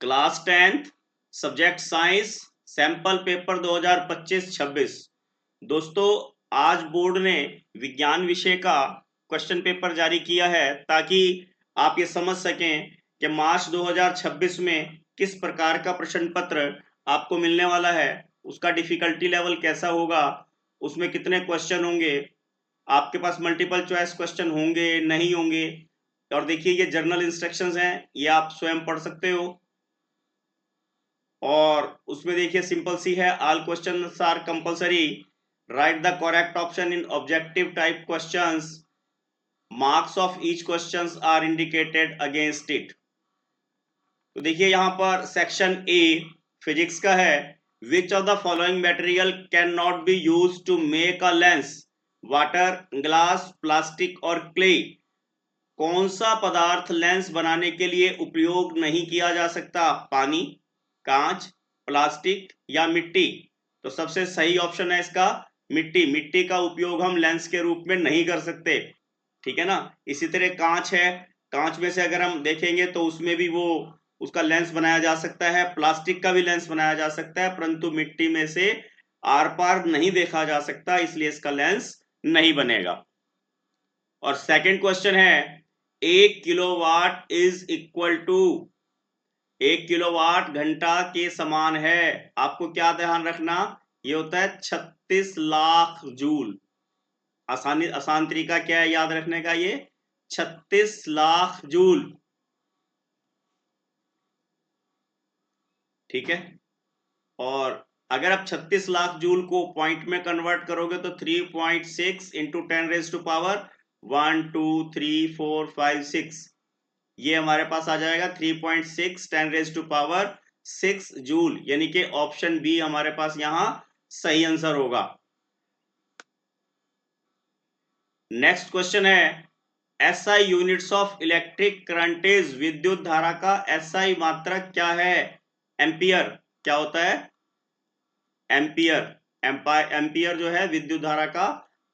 Class 10th subject science sample paper 2025-26। दोस्तों, आज board ने विज्ञान विषय का क्वेश्चन पेपर जारी किया है ताकि आप ये समझ सकें कि मार्च 2026 में किस प्रकार का प्रश्न पत्र आपको मिलने वाला है, उसका डिफिकल्टी लेवल कैसा होगा, उसमें कितने क्वेश्चन होंगे, आपके पास मल्टीपल चॉइस क्वेश्चन होंगे नहीं होंगे। और देखिए, ये जर्नल इंस्ट्रक्शंस हैं, ये आप स्वयं पढ़ सकते हो। और उसमें देखिए सिंपल सी है, all questions are compulsory, write the correct option in objective type questions, marks of each questions are indicated against it. तो देखिए यहाँ पर सेक्शन ए फिजिक्स का है, which of the following material can not be use to make a lens, water, glass, plastic और clay. कौन सा पदार्थ लेंस बनाने के लिए उपयोग नहीं किया जा सकता? पानी, कांच, प्लास्टिक या मिट्टी? तो सबसे सही ऑप्शन है इसका मिट्टी। मिट्टी का उपयोग हम लेंस के रूप में नहीं कर सकते, ठीक है ना। इसी तरह कांच है, कांच में से अगर हम देखेंगे तो उसमें भी वो उसका लेंस बनाया जा सकता है, प्लास्टिक का भी लेंस बनाया जा सकता है, परंतु मिट्टी में से आर पार नहीं देखा जा सकता, इसलिए इसका लेंस नहीं बनेगा। और सेकंड क्वेश्चन है, 1 kilowatt is equal to, 1 kilowatt घंटा के समान है। आपको क्या ध्यान रखना, ये होता है 36 लाख जूल। आसान तरीका क्या है याद रखने का, ये 36 लाख जूल, ठीक है। और अगर आप 36 लाख जूल को पॉइंट में कन्वर्ट करोगे तो 3.6 इंटू 10⁻1 2 3 4 5 6, ये हमारे पास आ जाएगा 3.6 10⁻6 जूल, यानी कि ऑप्शन बी हमारे पास यहां सही आंसर होगा। नेक्स्ट क्वेश्चन है, SI units of electric current is, विद्युत धारा का एसआई मात्रक क्या है? एम्पियर। क्या होता है? एम्पियर। एम्पियर जो है विद्युत धारा का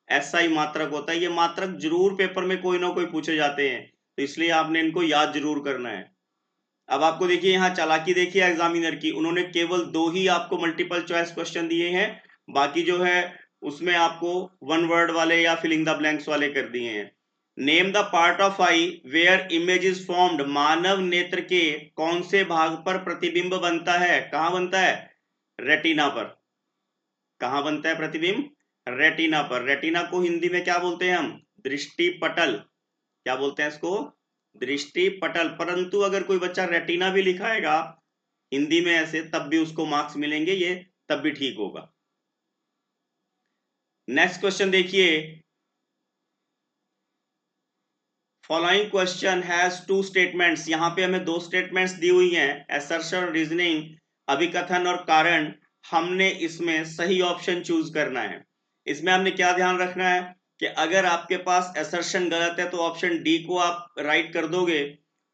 एसआई मात्रक होता है। ये मात्रक जरूर पेपर में कोई ना कोई पूछे जाते हैं, तो इसलिए आपने इनको याद जरूर करना है। अब आपको देखिए यहाँ चालाकी देखिए एग्जामिनर की, उन्होंने केवल 2 ही आपको मल्टीपल चॉइस क्वेश्चन दिए हैं, बाकी जो है उसमें आपको वन वर्ड वाले या फिलिंग द ब्लैंक्स वाले कर दिए हैं। Name the part of eye where image is formed, मानव नेत्र के कौन से भाग पर प्रतिबिंब बनता है? कहां बनता है? रेटिना पर। कहां बनता है प्रतिबिंब? रेटिना पर। रेटिना को हिंदी में क्या बोलते हैं हम? दृष्टि पटल। क्या बोलते हैं इसको? दृष्टि पटल। परंतु अगर कोई बच्चा रेटिना भी लिखाएगा हिंदी में ऐसे, तब भी उसको मार्क्स मिलेंगे, ये तब भी ठीक होगा। नेक्स्ट क्वेश्चन देखिए, फॉलोइंग क्वेश्चन हैज 2 स्टेटमेंट्स। यहां पे हमें 2 स्टेटमेंट्स दी हुई हैं, असर्शन और रीजनिंग, अभिकथन और कारण। हमने इसमें सही ऑप्शन चूज करना है। इसमें हमने क्या ध्यान रखना है कि अगर आपके पास असर्शन गलत है तो ऑप्शन डी को आप राइट कर दोगे,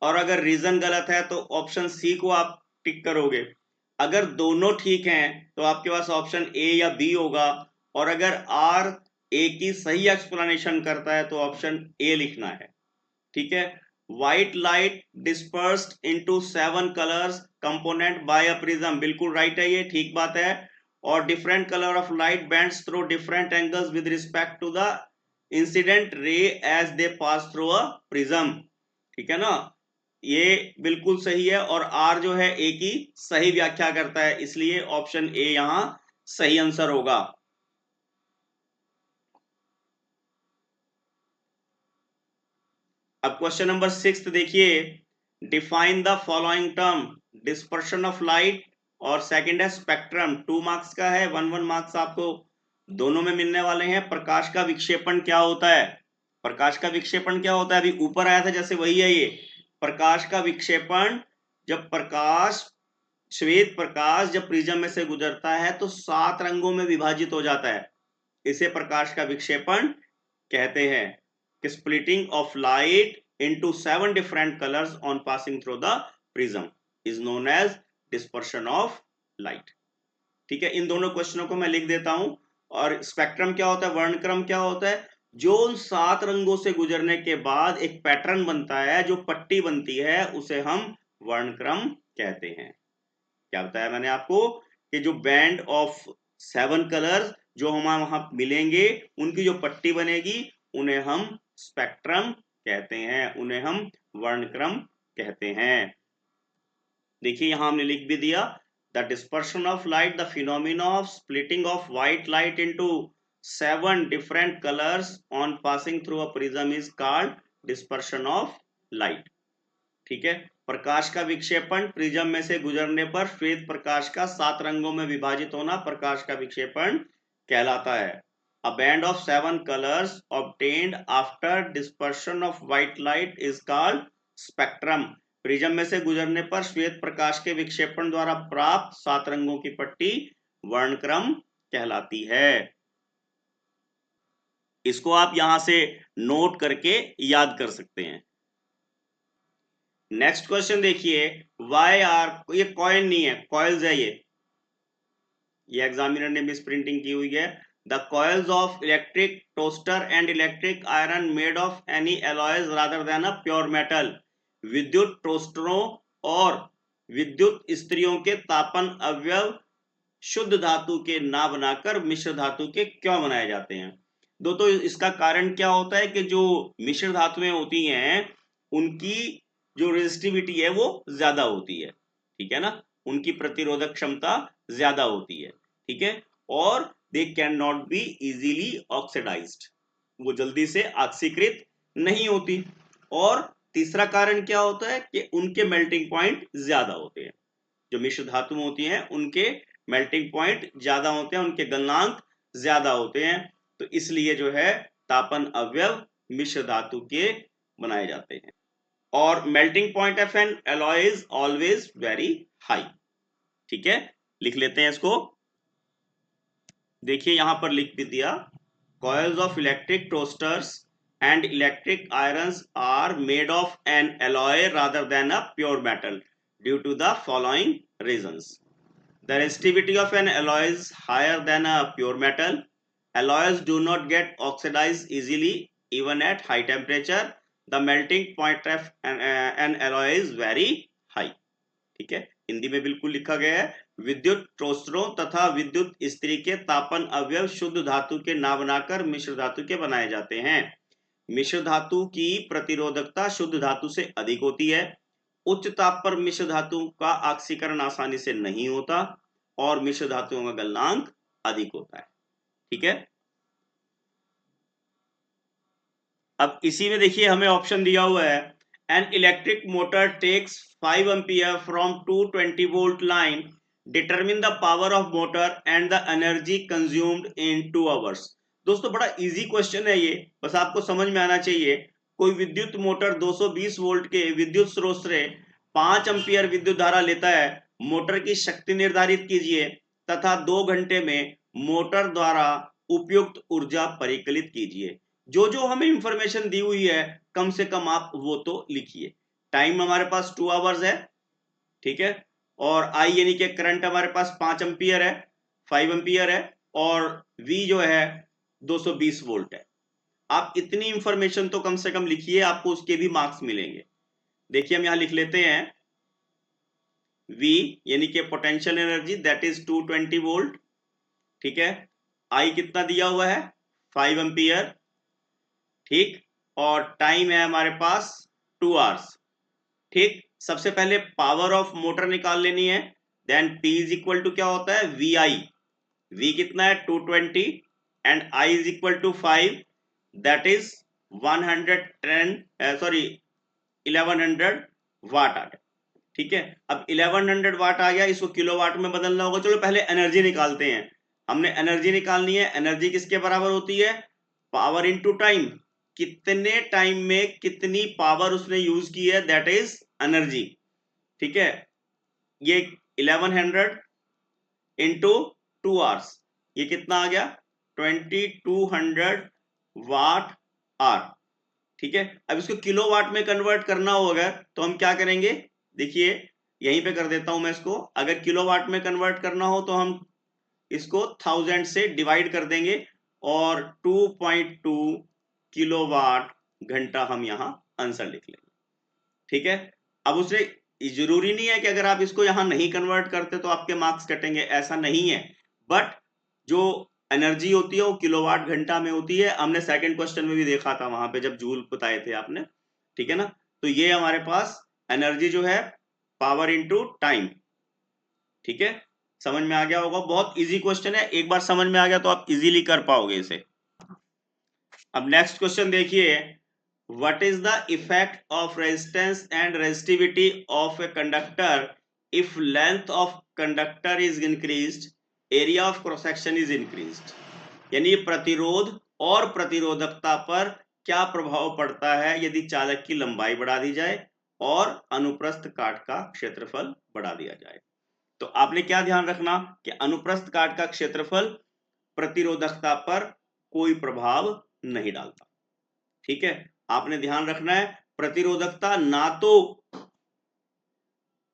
और अगर रीजन गलत है तो ऑप्शन सी को आप टिक करोगे। अगर दोनों ठीक हैं तो आपके पास ऑप्शन ए या बी होगा, और अगर आर ए की सही एक्सप्लेनेशन करता है तो ऑप्शन ए लिखना है, ठीक है। White light dispersed into 7 colours component by a prism, बिल्कुल राइट है, ये ठीक बात है। और different colour of light bends through different angles with respect to the incident ray as they pass through a prism, ठीक है ना। ये बिल्कुल सही है, और आर जो है ए की सही व्याख्या करता है, इसलिए ऑप्शन ए यहां सही आंसर होगा। अब क्वेश्चन नंबर 6 देखिए, define the following term, dispersion of light और सेकंड है स्पेक्ट्रम। 2 मार्क्स का है, 1 मार्क्स आपको दोनों में मिलने वाले हैं। प्रकाश का विक्षेपण क्या होता है? प्रकाश का विक्षेपण क्या होता है? अभी ऊपर आया था जैसे, वही है ये। प्रकाश का विक्षेपण, जब प्रकाश, श्वेत प्रकाश जब प्रिज्म में से गुजरता है तो 7 रंगों में विभाजित हो जाता है, इसे प्रकाश का विक्षेपण कहते हैं। Splitting of light into 7 different colors on passing through the prism is known as dispersion of light, ठीक है। इन दोनों क्वेश्चनों को मैं लिख देता हूं। और स्पेक्ट्रम क्या होता है, वर्णक्रम क्या होता है? जो उन 7 रंगों से गुजरने के बाद एक पैटर्न बनता है, जो पट्टी बनती है, उसे हम वर्णक्रम कहते हैं। क्या बताया मैंने आपको कि जो बैंड ऑफ 7 कलर्स जो हमें वहां मिलेंगे, उनकी जो पट्टी बनेगी, उन्हें हम स्पेक्ट्रम कहते हैं, उन्हें हम वर्णक्रम कहते हैं। देखिए यहां हमने लिख भी दिया, the dispersion of light, the phenomena of splitting of white light into 7 different colours on passing through a prism is called dispersion of light. ठीक है, प्रकाश का विक्षेपण प्रिज्म में से गुजरने पर श्वेत प्रकाश का 7 रंगों में विभाजित होना प्रकाश का विक्षेपण कहलाता है। A band of 7 colors obtained after dispersion of white light is called spectrum. Prism में से गुजरने पर श्वेत प्रकाश के विक्षेपण द्वारा प्राप्त 7 रंगों की पट्टी वर्णक्रम कहलाती है। इसको आप यहां से नोट करके याद कर सकते हैं। नेक्स्ट क्वेश्चन देखिए, वाई आर, ये कॉइन नहीं है, कॉइल्स है ये एग्जामिनर ने मिस प्रिंटिंग की हुई है। The coils of electric toaster and electric iron made of any alloys rather than a pure metal. विद्युत टोस्टरों और विद्युत स्त्रियों के तापन अवयव शुद्ध धातु के ना बनाकर मिश्र धातु के क्यों बनाए जाते हैं? तो इसका कारण क्या होता है कि जो मिश्र धातुएं होती हैं उनकी जो रेजिस्टिविटी है वो ज्यादा होती है, ठीक है ना, उनकी प्रतिरोधक क्षमता ज्यादा होती है, ठीक है, और they can not be easily oxidised, वो जल्दी से ऑक्सीकृत नहीं होती। और तीसरा कारण क्या होता है कि उनके मेल्टिंग पॉइंट ज्यादा होते हैं, जो मिश्र धातु होती हैं उनके मेल्टिंग पॉइंट ज्यादा होते हैं, उनके गलनांक ज्यादा होते हैं, तो इसलिए जो है तापन अवयव मिश्र धातु के बनाए जाते हैं। और melting point of N alloy is always very high. ठीक है, लिख लेते हैं इसको। देखिए यहां पर लिख भी दिया, coils of electric toasters and electric irons are made of an alloy rather than a pure metal due to the following reasons. The resistivity of an alloy is higher than a pure metal. Alloys do not get oxidized easily even at high temperature. The melting point of an alloy is very high. ठीक है, हिंदी में बिल्कुल लिखा गया है, विद्युत टोस्टरों तथा विद्युत स्त्री के तापन अवयव शुद्ध धातु के ना बनाकर मिश्र धातु के बनाए जाते हैं। मिश्र धातु की प्रतिरोधकता शुद्ध धातु से अधिक होती है। उच्च ताप पर मिश्र धातु का ऑक्सीकरण आसानी से नहीं होता और मिश्र धातुओं का गलनांक अधिक होता है। ठीक है, अब इसी में देखिए हमें ऑप्शन दिया हुआ है, an electric motor takes 5 ampere from 220 volt line, determine the power of motor and the energy consumed in 2 hours. दोस्तों बड़ा इजी क्वेश्चन है ये, बस आपको समझ में आना चाहिए। कोई विद्युत मोटर 220 वोल्ट के विद्युत स्रोत से 5 एम्पियर विद्युत धारा लेता है। मोटर की शक्ति निर्धारित कीजिए तथा 2 घंटे में मोटर द्वारा उपयुक्त ऊर्जा परिकलित कीजिए। जो जो हमें इंफॉर्मेशन दी हुई है कम से कम आप वो तो लिखिए। टाइम हमारे पास 2 आवर्स है, ठीक है, और आई यानी कि करंट हमारे पास 5 एम्पियर है, 5 एम्पियर है, और वी जो है 220 वोल्ट है। आप इतनी इंफॉर्मेशन तो कम से कम लिखिए, आपको उसके भी मार्क्स मिलेंगे। देखिए हम यहां लिख लेते हैं, V यानी कि potential energy that is 220 volt, ठीक है, आई कितना दिया हुआ है 5 एम्पियर, ठीक, और टाइम है हमारे पास 2 आवर्स। ठीक, सबसे पहले पावर ऑफ मोटर निकाल लेनी है, then P is equal to क्या होता है VI, V कितना है 220 and I is equal to 5, that is 1100 watt आ गया। ठीक है, अब 1100 वाट आ गया, इसको किलोवाट में बदलना होगा। चलो पहले एनर्जी निकालते हैं, हमने एनर्जी निकालनी है। एनर्जी किसके बराबर होती है, पावर इनटू टाइम, कितने टाइम में कितनी पावर उसने यूज की है, दैट इज एनर्जी। ठीक है, ये 1100 इंटू 2 आवर्स, ये कितना आ गया 2200 वाट आवर। ठीक है, अब इसको किलोवाट में कन्वर्ट करना होगा तो हम क्या करेंगे, देखिए यहीं पे कर देता हूं मैं इसको। अगर किलोवाट में कन्वर्ट करना हो तो हम इसको 1000 से डिवाइड कर देंगे और 2.2 किलोवाट घंटा हम यहां आंसर लिख लेंगे। ठीक है, अब उसने जरूरी नहीं है कि अगर आप इसको यहां नहीं कन्वर्ट करते तो आपके मार्क्स कटेंगे, ऐसा नहीं है। बट जो एनर्जी होती है वो किलोवाट घंटा में होती है, हमने सेकंड क्वेश्चन में भी देखा था वहां पे जब जूल बताए थे आपने, ठीक है ना। तो ये हमारे पास एनर्जी जो है पावर इनटू टाइम, ठीक है। समझ में आ गया होगा, बहुत इजी क्वेश्चन है, एक बार समझ में आ गया तो आप इजीली कर पाओगे इसे। अब नेक्स्ट क्वेश्चन देखिए, what is the effect of resistance and resistivity of a conductor if length of conductor is increased, area of cross section is increased। यानी प्रतिरोध और प्रतिरोधकता पर क्या प्रभाव पड़ता है यदि चालक की लंबाई बढ़ा दी जाए और अनुप्रस्थ काट का क्षेत्रफल बढ़ा दिया जाए। तो आपने क्या ध्यान रखना कि अनुप्रस्थ काट का क्षेत्रफल प्रतिरोधकता पर कोई प्रभाव नहीं डालता, ठीक है। आपने ध्यान रखना है प्रतिरोधकता ना तो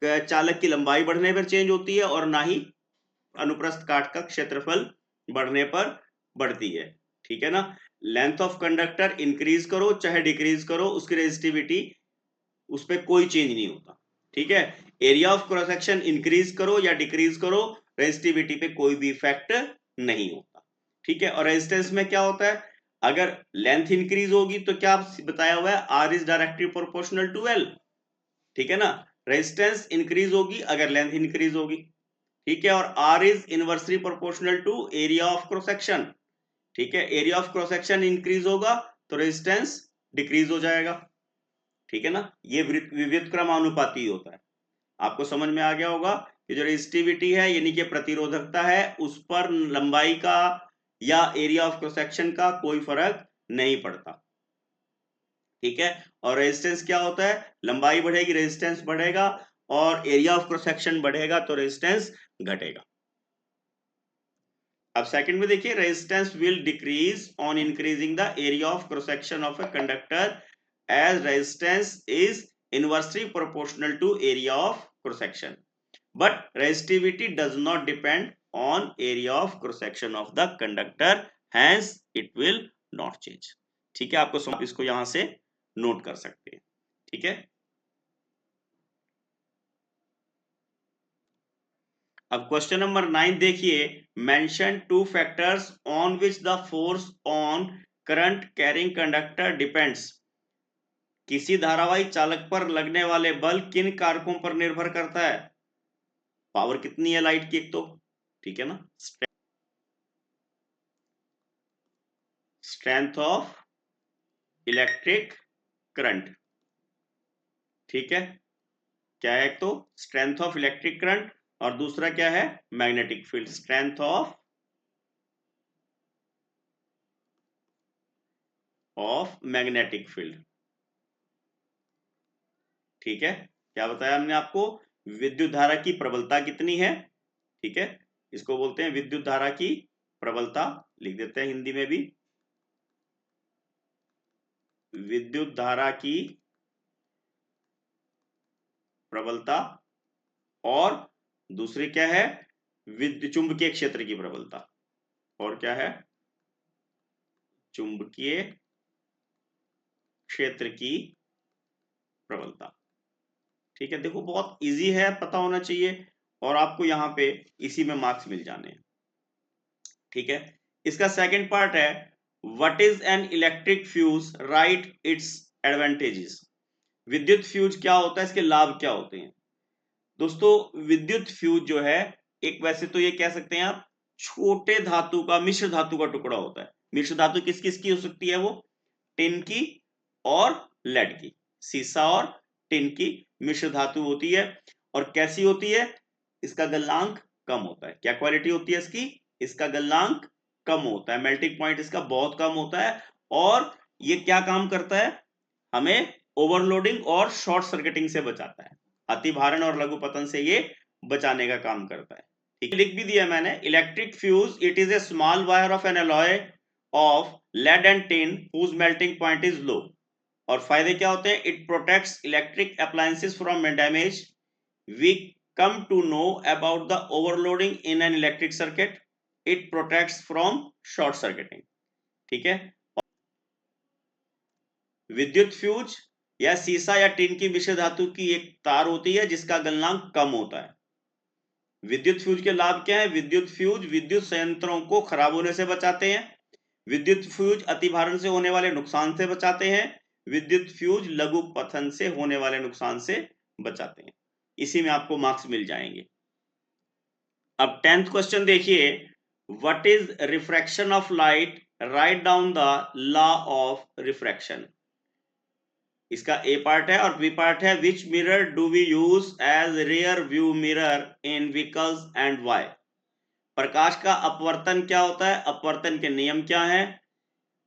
चालक की लंबाई बढ़ने पर चेंज होती है और ना ही अनुप्रस्थ काट का क्षेत्रफल बढ़ने पर बढ़ती है, ठीक है ना। लेंथ ऑफ कंडक्टर इंक्रीज करो चाहे डिक्रीज करो, उसकी रेजिस्टिविटी उस पर कोई चेंज नहीं होता, ठीक है। Area of cross section increase करो या डिक्रीज करो, रेजिस्टिविटी पे कोई भी इफेक्ट नहीं होता, ठीक है। और रेजिस्टेंस में क्या होता है, अगर लेंथ इंक्रीज होगी तो क्या बताया हुआ है, R is directly proportional to L, ठीक है ना। रेजिस्टेंस इंक्रीज होगी अगर लेंथ इंक्रीज होगी, ठीक है। और R is inversely proportional to area of cross section, ठीक है। Area of cross section increase होगा तो रेजिस्टेंस डिक्रीज हो जाएगा, ठीक है ना। ये व्युत्क्रमानुपाती होता है। आपको समझ में आ गया होगा कि जो रेजिस्टिविटी है यानी कि प्रतिरोधकता है उस पर लंबाई का या एरिया ऑफ क्रॉस सेक्शन का कोई फर्क नहीं पड़ता, ठीक है। और रेजिस्टेंस क्या होता है, लंबाई बढ़ेगी रेजिस्टेंस बढ़ेगा, और एरिया ऑफ क्रॉस सेक्शन बढ़ेगा तो रेजिस्टेंस घटेगा। अब सेकंड में देखिए, resistance will decrease on increasing the area of cross section of a conductor as resistance is inversely proportional to area of cross section, but resistivity does not depend on area of cross section of the conductor, hence it will not change, ठीक है। आपको इसको यहां से note कर सकते हैं, ठीक है। अब क्वेश्चन नंबर 9 देखिए, mention two factors on which the force on current carrying conductor depends. किसी धारावाही चालक पर लगने वाले बल किन कारकों पर निर्भर करता है। पावर कितनी है लाइट की एक तो, ठीक है ना, स्ट्रेंथ ऑफ इलेक्ट्रिक करंट, ठीक है। क्या है, एक तो स्ट्रेंथ ऑफ इलेक्ट्रिक करंट और दूसरा क्या है, magnetic field, strength of magnetic field, ठीक है। क्या बताया हमने आपको, विद्युत धारा की प्रबलता कितनी है, ठीक है। इसको बोलते हैं विद्युत धारा की प्रबलता, लिख देते हैं हिंदी में भी, विद्युत धारा की प्रबलता। और दूसरी क्या है, विद्युत चुंबकीय क्षेत्र की प्रबलता। और क्या है, चुंबकीय क्षेत्र की प्रबलता, ठीक है। देखो बहुत इजी है, पता होना चाहिए, और आपको यहां पे इसी में मार्क्स मिल जाने हैं, ठीक है। इसका सेकंड पार्ट है, what is an electric fuse, right its advantages. विद्युत फ्यूज क्या होता है, इसके लाभ क्या होते हैं। दोस्तों विद्युत फ्यूज जो है, एक वैसे तो ये कह सकते हैं आप छोटे धातु का, मिश्र धातु का टुकड़ा होता है। मिश्र धातु किस किस की हो सकती है, वो टिन की और लेड की, सीसा और टिन की मिश्र धातु होती है। और कैसी होती है, इसका गलनांक कम होता है। क्या क्वालिटी होती है इसकी, इसका गलनांक कम होता है, मेल्टिंग पॉइंट इसका बहुत कम होता है। और ये क्या काम करता है, हमें ओवरलोडिंग और शॉर्ट सर्किटिंग से बचाता है, अति भारण और लघु पतन से ये बचाने का काम करता है, ठीक है। लिख भी दिया मैंने, electric fuse it is a small wire of an alloy of lead and tin whose melting point is low. और फायदे क्या होते हैं, it protects electric appliances from damage, we come to know about the overloading in an electric circuit, it protects from short circuiting, ठीक है। विद्युत fuse या सीसा या टिन की मिश्र धातु की एक तार होती है जिसका गलनांक कम होता है। विद्युत फ्यूज के लाभ क्या है? विद्युत फ्यूज विद्युत संयंत्रों को खराब होने से बचाते हैं। विद्युत फ्यूज अतिभारण से होने वाले नुकसान से बचाते हैं। विद्युत फ्यूज लघु पतन से होने वाले नुकसान से बचाते हैं। इसी में आपको मार्क्स मिल जाएंगे। अब 10th क्वेश्चन देखिए, what is refraction of light? Right down the law of refraction. इसका ए पार्ट है और बी पार्ट है। Which mirror do we use as rear view mirror in vehicles and why? प्रकाश का अपवर्तन क्या होता है? अपवर्तन के नियम क्या है?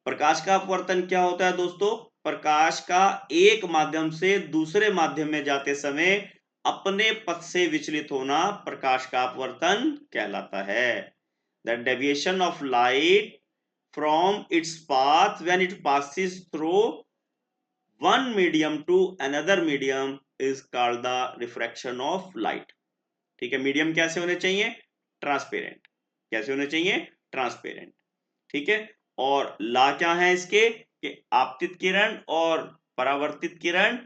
प्रकाश का अपवर्तन क्या होता है दोस्तों? प्रकाश का एक माध्यम से दूसरे माध्यम में जाते समय अपने पथ से विचलित होना प्रकाश का अपवर्तन कहलाता है। The deviation of light from its path when it passes through one medium to another medium is called the refraction of light। ठीक है, मीडियम कैसे होने चाहिए? ट्रांसपेरेंट। कैसे होने चाहिए? ट्रांसपेरेंट। ठीक है, और ला क्या है इसके कि आपतित किरण और परावर्तित किरण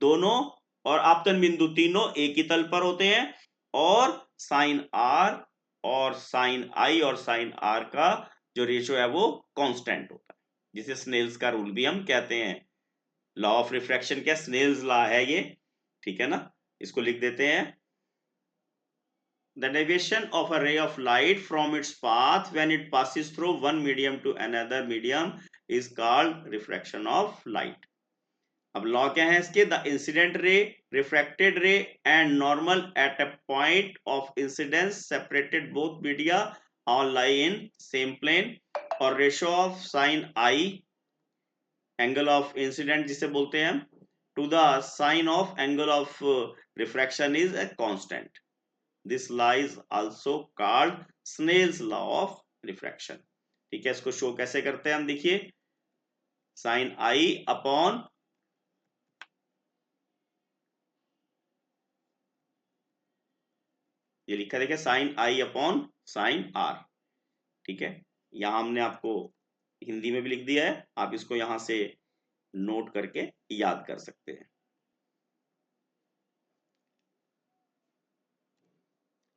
दोनों और आपतन बिंदु तीनों एक ही तल पर होते हैं, और साइन आर और साइन आई और साइन आर का जो रेशियो है वो कांस्टेंट होता है, जिसे स्नेल्स का रूल भी हम कहते हैं। लॉ ऑफ रिफ्रैक्शन क्या? स्नेल्स लॉ है ये। ठीक है ना, इसको लिख देते हैं। The deviation of a ray of light from its path when it passes through one medium to another medium is called refraction of light। अब लॉ क्या है इसके? The incident ray, refracted ray and normal at a point of incidence separated both media all lie in same plane, और ratio of sine I angle of incident जिसे बोलते हैं to the sine of angle of refraction is a constant। This law is also called Snell's law of refraction। ठीक है, इसको show कैसे करते हैं हम? देखिए, साइन आई अपॉन ये लिखा देखिए, sine i upon sine r. ठीक है, यहां हमने आपको हिंदी में भी लिख दिया है, आप इसको यहां से नोट करके याद कर सकते हैं।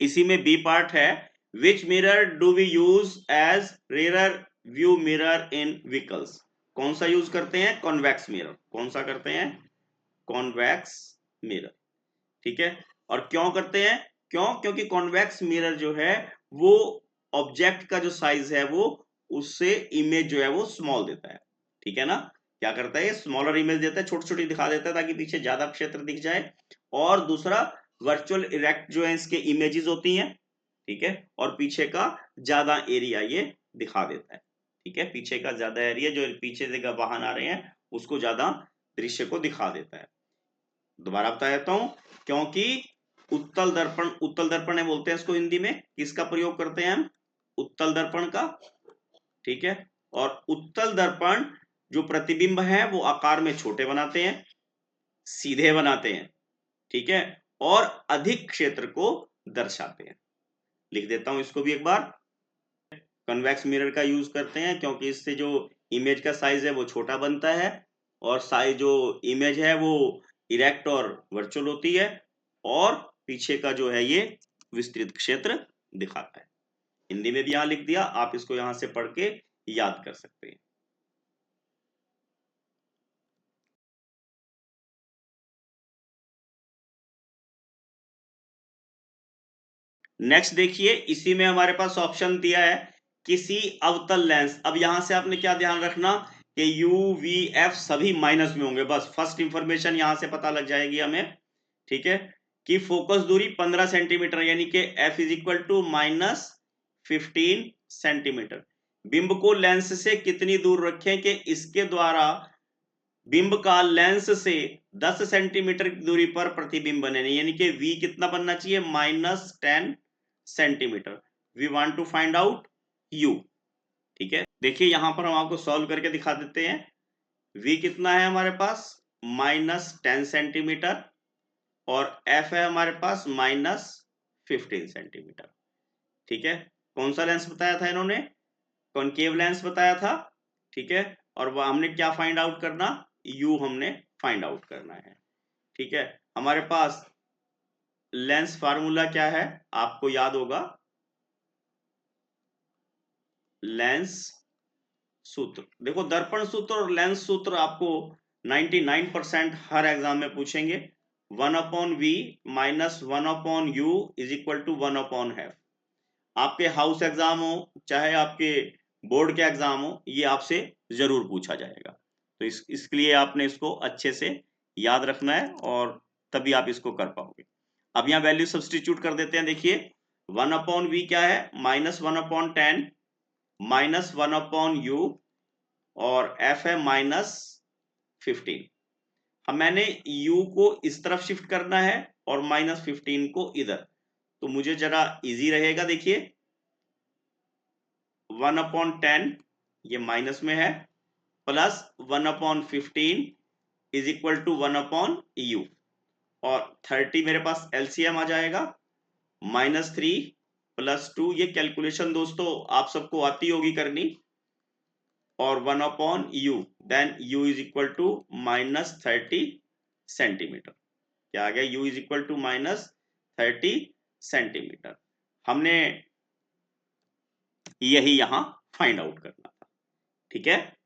इसी में बी पार्ट है, which mirror do we use as rear view mirror in vehicles? कौन सा यूज करते हैं? Convex mirror. कौन सा करते हैं? Convex mirror. ठीक है, और क्यों करते हैं? क्यों? क्योंकि कॉन्वेक्स मिरर जो है वो ऑब्जेक्ट का जो साइज है वो उससे इमेज जो है वो स्मॉल देता है। ठीक है ना, क्या करता है? स्मॉलर इमेज देता है, छोटी छोटी दिखा देता है ताकि पीछे ज्यादा क्षेत्र दिख जाए। और दूसरा, वर्चुअल इरेक्ट जो है इसके इमेजेस होती हैं। ठीक है, और पीछे का ज्यादा एरिया ये दिखा देता है। ठीक है, पीछे का ज्यादा एरिया जो पीछे से वाहन आ रहे हैं उसको ज्यादा दृश्य को दिखा देता है। दोबारा बता देता हूं, क्योंकि उत्तल दर्पण है बोलते हैं इसको हिंदी में। किसका प्रयोग करते हैं हम? उत्तल दर्पण का। ठीक है, और उत्तल दर्पण जो प्रतिबिंब है वो आकार में छोटे बनाते हैं, सीधे बनाते हैं। ठीक है, और अधिक क्षेत्र को दर्शाते हैं। लिख देता हूं इसको भी एक बार। कन्वेक्स मिरर का यूज करते हैं क्योंकि इससे जो इमेज का साइज है वो छोटा बनता है, और साइज जो इमेज है वो इरेक्ट और वर्चुअल होती है, और पीछे का जो है ये विस्तृत क्षेत्र दिखाता है। हिंदी में भी यहां लिख दिया, आप इसको यहां से पढ़ के याद कर सकते हैं। नेक्स्ट देखिए, इसी में हमारे पास ऑप्शन दिया है, किसी अवतल लेंस। अब यहां से आपने क्या ध्यान रखना कि यू वी एफ सभी माइनस में होंगे, बस फर्स्ट इंफॉर्मेशन यहां से पता लग जाएगी हमें। ठीक है, कि फोकस दूरी 15 सेंटीमीटर, यानी कि F is equal to -15 centimetre. बिंब को लेंस से कितनी दूर रखें कि इसके द्वारा बिंब का लेंस से 10 सेंटीमीटर की दूरी पर प्रतिबिंब बने, यानी कि v कितना बनना चाहिए? -10 centimetre. We want to find out u। ठीक है, देखिए यहां पर हम आपको सॉल्व करके दिखा देते हैं। v कितना है हमारे पास? -10 सेंटीमीटर, और f है हमारे पास -15 सेंटीमीटर। ठीक है, कौन सा लेंस बताया था इन्होंने? कॉनकेव लेंस बताया था। ठीक है, और वह हमने क्या फाइंड आउट करना? यू हमने फाइंड आउट करना है। ठीक है, हमारे पास लेंस फार्मूला क्या है आपको याद होगा, लेंस सूत्र। देखो दर्पण सूत्र और लेंस सूत्र आपको 99% हर एग्जाम में पूछेंगे। 1/v minus 1/u is equal to 1/f। आपके हाउस एग्जाम हो चाहे आपके बोर्ड के एग्जाम हो, ये आपसे जरूर पूछा जाएगा। तो इसके लिए आपने इसको अच्छे से याद रखना है और तभी आप इसको कर पाओगे। अब यहाँ वैल्यू सब्स्टिट्यूट कर देते हैं। देखिए 1/v क्या है, -1/10 माइनस 1/u और f है -15। अब मैंने u को इस तरफ शिफ्ट करना है और -15 को इधर, तो मुझे जरा इजी रहेगा। देखिए 1/10 ये माइनस में है, plus 1/15 is equal to 1/u और 30 मेरे पास एलसीएम आ जाएगा, -3 + 2। ये कैलकुलेशन दोस्तों आप सबको आती होगी करनी, और 1/u, then u is equal to -30 centimetre. क्या आ गया, u is equal to -30 centimetre. हमने यही यहां फाइंड आउट करना था। ठीक है,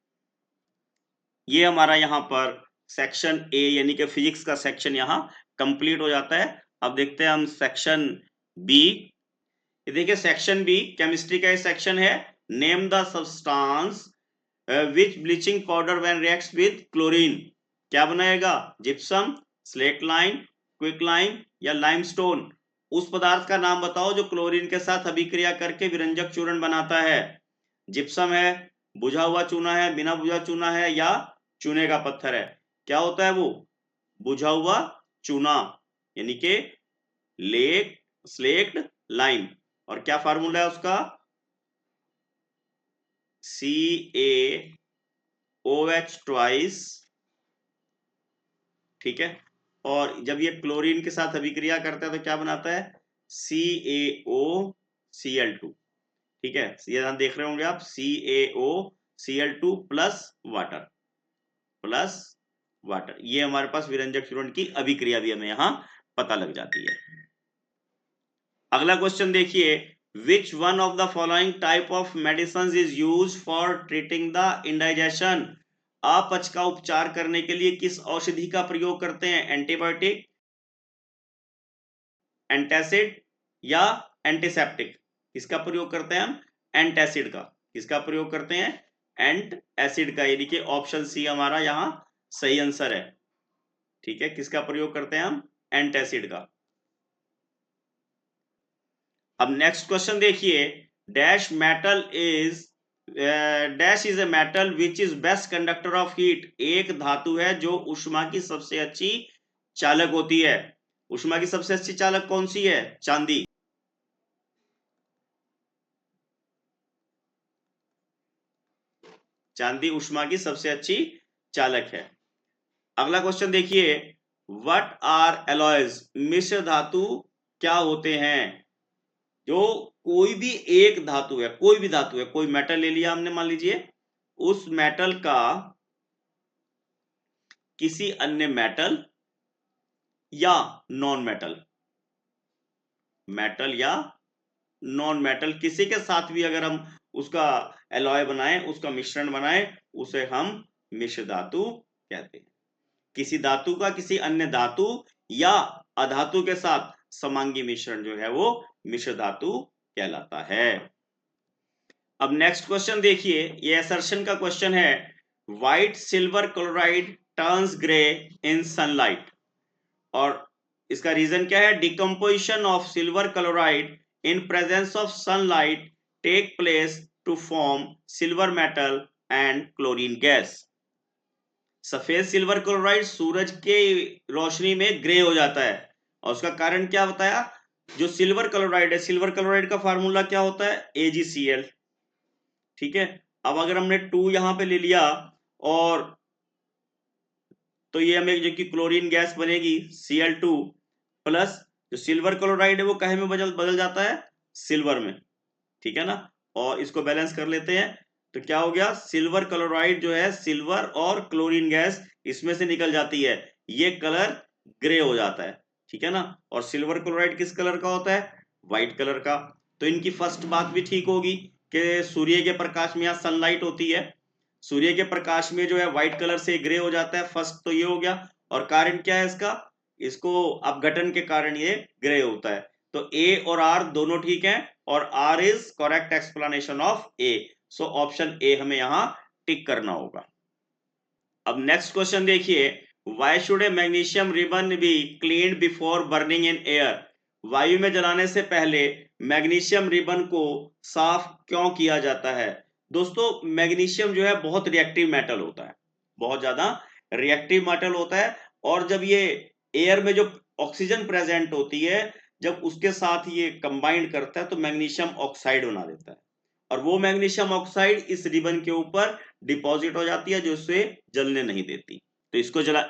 ये हमारा यहां पर सेक्शन ए यानी कि फिजिक्स का सेक्शन यहां कंप्लीट हो जाता है। अब देखते हैं हम सेक्शन बी। ये देखिए सेक्शन बी केमिस्ट्री का सेक्शन है। Name the substance which bleaching powder when reacts with chlorine. क्या बनाएगा, gypsum, slaked lime, quick lime या लाइमस्टोन। उस पदार्थ का नाम बताओ जो क्लोरीन के साथ अभिक्रिया करके विरंजक चूर्ण बनाता है। जिप्सम है, बुझा हुआ चूना है, बिना बुझा चूना है या चूने का पत्थर है। क्या होता है वो, बुझा हुआ चूना यानी कि लेक स्लेक्ड लाइम। और क्या फार्मूला है उसका, CaOH ट्वाइस। ठीक है, और जब ये क्लोरीन के साथ अभिक्रिया करता है तो क्या बनाता है, CaOCl2। ठीक है, ये यहां देख रहे होंगे आप, CaOCl2 प्लस वाटर। ये हमारे पास विरंजक चूर्ण की अभिक्रिया भी हमें यहां पता लग जाती है। अगला क्वेश्चन देखिए, which one of the following type of medicine is use for treating the indigestion. अपच का उपचार करने के लिए किस औषधि का प्रयोग करते हैं, एंटीबायोटिक, एंटासिड या एंटीसेप्टिक। किसका प्रयोग करते हैं हम, एंटासिड का। किसका प्रयोग करते हैं, एंट एसिड का, यानी कि ऑप्शन सी हमारा यहां सही आंसर है। ठीक है, किसका प्रयोग करते हैं हम, एंटासिड का। अब नेक्स्ट क्वेश्चन देखिए, dash metal is dash is a metal which is best conductor of heat. एक धातु है जो ऊष्मा की सबसे अच्छी चालक होती है। ऊष्मा की सबसे अच्छी चालक कौन सी है, चांदी। चांदी ऊष्मा की सबसे अच्छी चालक है। अगला क्वेश्चन देखिए, व्हाट आर एलॉयज। मिश्र धातु क्या होते हैं। जो कोई भी एक धातु है, कोई भी धातु है, कोई मेटल ले लिया हमने, मान लीजिए उस मेटल का किसी अन्य मेटल या नॉन मेटल, मेटल या नॉन मेटल किसी के साथ भी अगर हम उसका एलॉय बनाएं, उसका मिश्रण बनाएं, उसे हम मिश्र धातु कहते हैं। किसी धातु का किसी अन्य धातु या अधातु के साथ समांगी मिश्रण जो है वो मिश्र धातु कहलाता है। अब नेक्स्ट क्वेश्चन देखिए, ये असर्शन का क्वेश्चन है, white silver chloride turns grey in sunlight. और इसका रीजन क्या है, decomposition of silver chloride in presence of sunlight take place to form silver metal and chlorine gas. सफेद सिल्वर क्लोराइड सूरज के रोशनी में ग्रे हो जाता है, और उसका कारण क्या बताया, जो सिल्वर क्लोराइड है, सिल्वर क्लोराइड का फार्मूला क्या होता है, AgCl। ठीक है, अब अगर हमने 2 यहां पे ले लिया और तो ये हमें जो कि क्लोरीन गैस बनेगी Cl2 प्लस जो सिल्वर क्लोराइड है वो कहे में बदल जाता है, सिल्वर में। ठीक है ना, और इसको बैलेंस कर लेते हैं तो क्या हो गया, सिल्वर क्लोराइड जो है, सिल्वर और क्लोरीन गैस इसमें से निकल जाती है, ये कलर ग्रे हो जाता है, ठीक है ना। और सिल्वर क्लोराइड किस कलर का होता है, व्हाइट कलर का। तो इनकी फर्स्ट बात भी ठीक होगी कि सूर्य के प्रकाश में यहाँ सनलाइट होती है, सूर्य के प्रकाश में जो है व्हाइट कलर से ग्रे हो जाता है, फर्स्ट तो ये हो गया। और कारण क्या है इसका, इसको अपघटन के कारण ये ग्रे होता है। तो ए और आर दोनों ठीक है, और R is correct explanation of A. So option A हमें यहां टिक करना होगा। अब नेक्स्ट क्वेश्चन देखिए, why should a magnesium ribbon be cleaned before burning in air. वायु में जलाने से पहले मैग्नीशियम रिबन को साफ क्यों किया जाता है। दोस्तों मैग्नीशियम जो है बहुत रिएक्टिव मेटल होता है, बहुत ज्यादा रिएक्टिव मेटल होता है, और जब ये एयर में जो ऑक्सीजन प्रेजेंट होती है, जब उसके साथ ये कंबाइंड करता है तो मैग्नीशियम ऑक्साइड बना देता है, और वो मैग्नीशियम ऑक्साइड इस रिबन के ऊपर डिपॉजिट हो जाती है, जो इसे जलने नहीं देती। तो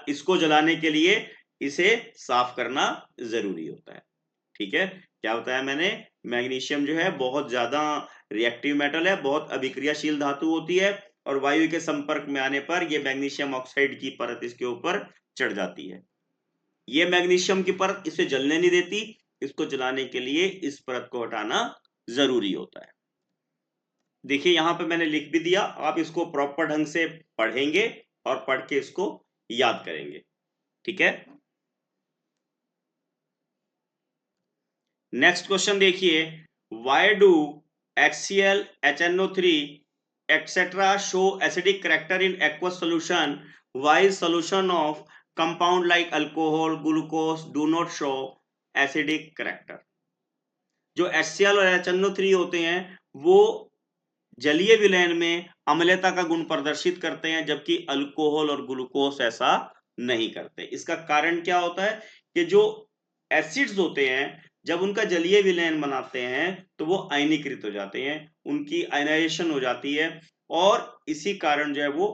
इसको जलाने के लिए इसे साफ करना जरूरी होता है, ठीक है। क्या बताया मैंने, मैग्नीशियम जो है बहुत ज्यादा रिएक्टिव मेटल है, बहुत अभिक्रियाशील धातु होती है, और वायु के संपर्क में आने पर यह मैग्नीशियम ऑक्साइड की परत इसके ऊपर चढ़ जाती है। ये मैग्नीशियम की परत इसे जलने नहीं देती, इसको जलाने के लिए इस परत को हटाना जरूरी होता है। देखिए यहां पे मैंने लिख भी दिया, आप इसको प्रॉपर ढंग से पढ़ेंगे और पढ़ के इसको याद करेंगे, ठीक है। नेक्स्ट क्वेश्चन देखिए, why do HCl, HNO3 etc. show acidic character in aqueous solution while solution of compound like alcohol, glucose do not show acidic character। जो HCl और HNO3 होते हैं वो जलीय विलयन में अम्लता का गुण प्रदर्शित करते हैं, जबकि अल्कोहल और ग्लूकोज ऐसा नहीं करते। इसका कारण क्या होता है कि जो एसिड्स होते हैं जब उनका जलीय विलयन बनाते हैं तो वो आयनीकृत हो जाते हैं, उनकी आयनाइजेशन हो जाती है, और इसी कारण जो है वो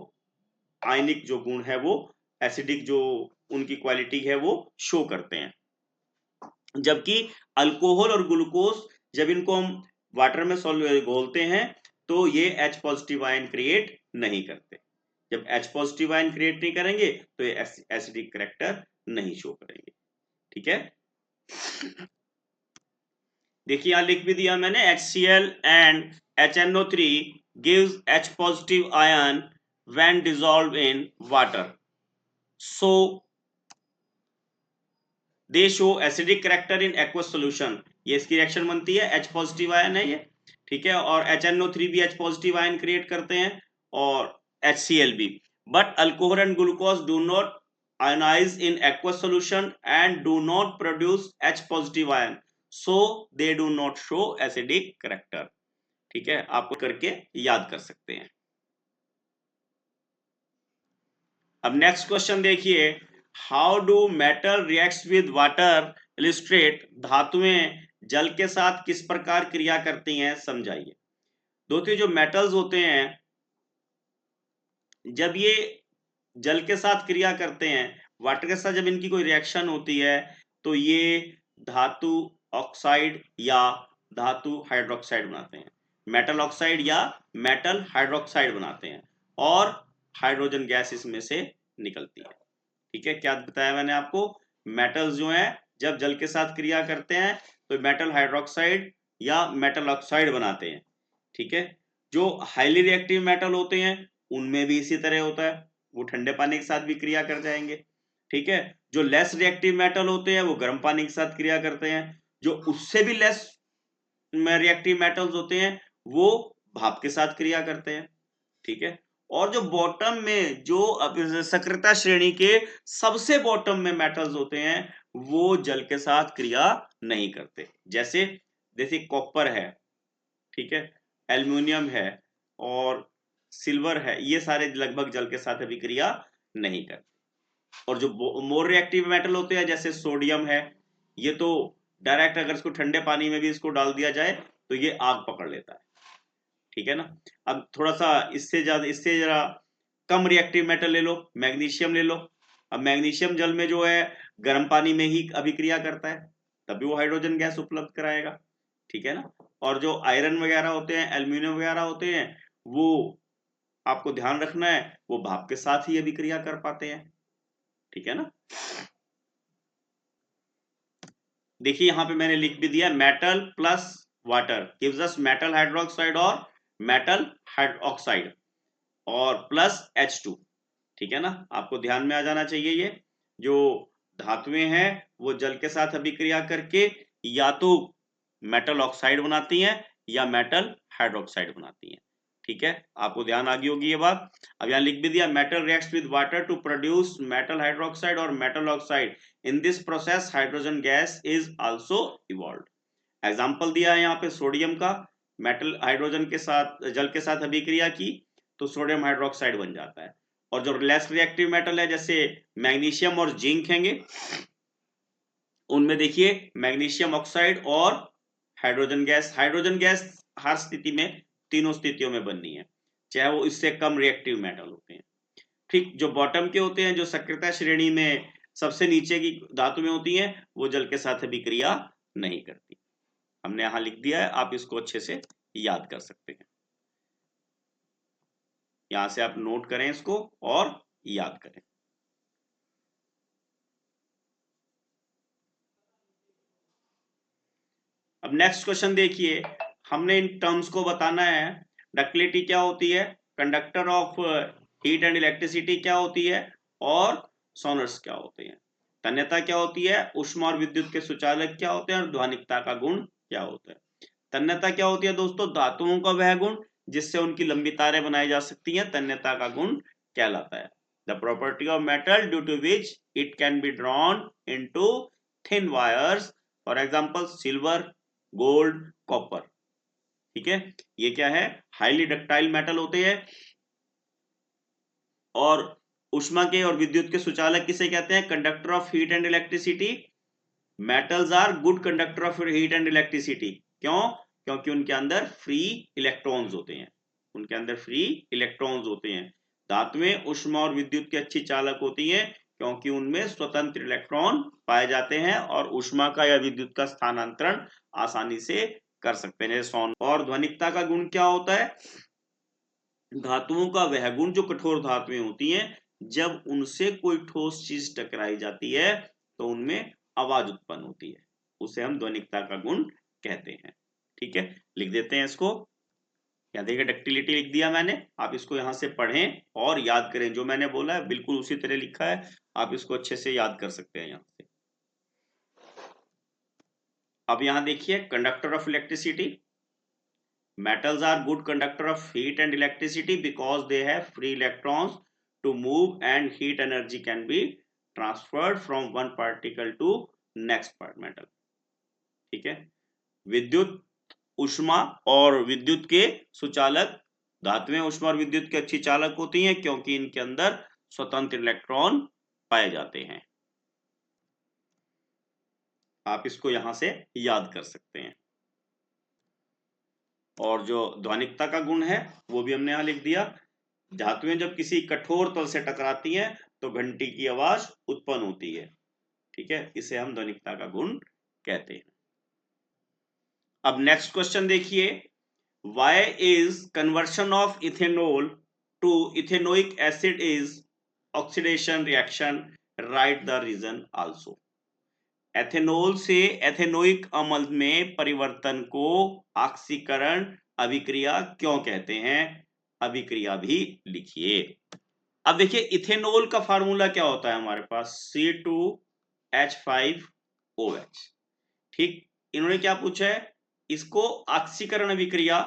आयनिक जो गुण है वो एसिडिक जो उनकी क्वालिटी है वो शो करते हैं। जबकि अल्कोहल और ग्लूकोज जब इनको हम वाटर में घोलते हैं तो ये H पॉजिटिव आयन क्रिएट नहीं करते। जब H पॉजिटिव आयन क्रिएट नहीं करेंगे तो ये एसिडिक कैरेक्टर नहीं शो करेंगे, ठीक है। देखिए यहां लिख भी दिया मैंने, HCl and HNO3 gives H positive ion when dissolved in water, so they show acidic character in aqueous solution। ये इसकी रिएक्शन बनती है, H पॉजिटिव आयन है ये, ठीक है, और HNO3 भी H पॉजिटिव आयन क्रिएट करते हैं, और HCl भी। But alcohol and glucose do not ionize in aqueous solution and do not produce H positive ion, so they do not show acidic character। ठीक है, आपको करके याद कर सकते हैं। अब नेक्स्ट क्वेश्चन देखिए, how do metal reacts with water, illustrate. धातुएं जल के साथ किस प्रकार क्रिया करती हैं, समझाइए। दोस्तों जो मेटल्स होते हैं जब ये जल के साथ क्रिया करते हैं, वाटर के साथ जब इनकी कोई रिएक्शन होती है तो ये धातु ऑक्साइड या धातु हाइड्रोक्साइड बनाते हैं, मेटल ऑक्साइड या मेटल हाइड्रोक्साइड बनाते हैं, और हाइड्रोजन गैस इसमें से निकलती है, ठीक है। क्या बताया मैंने आपको, मेटल्स जो हैं जब जल के साथ क्रिया करते हैं तो मेटल हाइड्रोक्साइड या मेटल ऑक्साइड बनाते हैं, ठीक है। जो हाईली रिएक्टिव मेटल होते हैं उनमें भी इसी तरह होता है, वो ठंडे पानी के साथ भी क्रिया कर जाएंगे, ठीक है। जो लेस रिएक्टिव मेटल होते हैं वो गर्म पानी के साथ क्रिया करते हैं, जो उससे भी लेस रिएक्टिव मेटल्स होते हैं वो भाप के साथ क्रिया करते हैं, ठीक है। और जो बॉटम में जो सक्रियता श्रेणी के सबसे बॉटम में मेटल्स होते हैं वो जल के साथ क्रिया नहीं करते, जैसे जैसे कॉपर है, ठीक है, एल्युमिनियम है और सिल्वर है, ये सारे लगभग जल के साथ अभिक्रिया नहीं करते। और जो मोर रिएक्टिव मेटल होते हैं जैसे सोडियम है, ये तो डायरेक्ट अगर इसको ठंडे पानी में भी इसको डाल दिया जाए तो ये आग पकड़ लेता है, ठीक है ना। अब थोड़ा सा इससे जरा कम रिएक्टिव मेटल ले लो, मैग्नीशियम ले लो। अब मैग्नीशियम जल में जो है गर्म पानी में ही अभिक्रिया करता है, तभी वो हाइड्रोजन गैस उपलब्ध कराएगा, ठीक है ना। और जो आयरन वगैरह होते हैं, एल्यूमिनियम वगैरह होते हैं, वो आपको ध्यान रखना है वो भाप के साथ ही अभिक्रिया कर पाते हैं, ठीक है ना। देखिए यहां पे मैंने लिख भी दिया, metal plus water gives us metal hydroxide और मेटल हाइड्रोक्साइड और प्लस H2, ठीक है ना। आपको ध्यान में आ जाना चाहिए ये जो धातुएं हैं वो जल के साथ अभिक्रिया करके या तो मेटल ऑक्साइड बनाती हैं या मेटल हाइड्रोक्साइड बनाती हैं, ठीक है। आपको ध्यान आ गई होगी ये बात। अब यहाँ लिख भी दिया, metal reacts with water to produce metal hydroxide और metal oxide, in this process hydrogen gas is also evolved. Example दिया है यहाँ पे सोडियम का, मेटल हाइड्रोजन के साथ जल के साथ अभिक्रिया की तो सोडियम हाइड्रोक्साइड बन जाता है। और जो लेस रिएक्टिव मेटल है जैसे मैग्नीशियम और जिंक हैंगे, उनमें देखिए मैग्नीशियम ऑक्साइड और हाइड्रोजन गैस। हाइड्रोजन गैस हर स्थिति में, तीनों स्थितियों में बननी है, चाहे वो इससे कम रिएक्टिव मेटल होते हैं, ठीक। जो बॉटम के होते हैं, जो सक्रियता श्रेणी में सबसे नीचे की धातु में होती हैं, वो जल के साथ अभिक्रिया नहीं करती। हमने यहां लिख दिया है, आप इसको अच्छे से याद कर सकते हैं। यहां से आप नोट करें इसको और याद करें। अब नेक्स्ट क्वेश्चन देखिए, हमने इन टर्म्स को बताना है। डक्टिलिटी क्या होती है, conductor of heat and electricity क्या होती है, और सोनर्स क्या होते हैं। तन्यता क्या होती है, ऊष्मा और विद्युत के सुचालक क्या होते हैं, और ध्वनिकता का गुण क्या होता है। तन्यता क्या होती है दोस्तों, धातुओं का वह गुण जिससे उनकी लंबी तारें बनाई जा सकती हैं, तन्यता का गुण कहलाता है। The property of metal due to which it can be drawn into thin wires, for example silver, gold, copper, ठीक है। ये क्या है, हाईली डक्टाइल मेटल होते हैं। और ऊष्मा के और विद्युत के सुचालक किसे कहते हैं, conductor of heat and electricity. Metals are good conductor of heat and electricity, क्यों, क्योंकि उनके अंदर फ्री इलेक्ट्रॉन्स होते हैं, उनके अंदर फ्री इलेक्ट्रॉन्स होते हैं। धातुएं ऊष्मा और विद्युत की अच्छी चालक होती हैं क्योंकि उनमें स्वतंत्र इलेक्ट्रॉन पाए जाते हैं और ऊष्मा का या विद्युत का स्थानांतरण आसानी से कर सकते हैं, जैसे। और ध्वनिकता का गुण क्या होता है, धातुओं का वह गुण जो कठोर धातुएं होती हैं, जब उनसे कोई ठोस चीज टकराई जाती है तो उनमें आवाज उत्पन्न होती है, उसे हम ध्वनिकता का गुण कहते हैं, ठीक है। लिख देते हैं इसको, यहाँ देखिए डक्टिलिटी लिख दिया मैंने, आप इसको यहां से पढ़ें और याद करें, जो मैंने बोला है बिल्कुल उसी तरह लिखा है, आप इसको अच्छे से याद कर सकते हैं यहां से। अब यहां देखिए, conductor of electricity, metals are good conductor of heat and electricity because they have free electrons to move and heat energy can be transferred from one particle to next part metal, ठीक है। विद्युत, ऊष्मा और विद्युत के सुचालक, धातुएं ऊष्मा और विद्युत के अच्छी चालक होती हैं क्योंकि इनके अंदर स्वतंत्र इलेक्ट्रॉन पाए जाते हैं। आप इसको यहां से याद कर सकते हैं। और जो ध्वनिकता का गुण है वो भी हमने यहां लिख दिया, धातुएं जब किसी कठोर तल से टकराती हैं तो घंटी की आवाज उत्पन्न होती है, ठीक है, इसे हम ध्वनिकता का गुण कहते हैं। अब नेक्स्ट क्वेश्चन देखिए, why is conversion of ethanol to ethanoic acid is oxidation reaction, write the reason also। Ethanol से एथेनोइक अम्ल में परिवर्तन को ऑक्सीकरण अभिक्रिया क्यों कहते हैं, अभिक्रिया भी लिखिए। अब देखिए इथेनॉल का फार्मूला क्या होता है हमारे पास, C2H5OH, ठीक। इन्होंने क्या पूछा है, इसको ऑक्सीकरण अभिक्रिया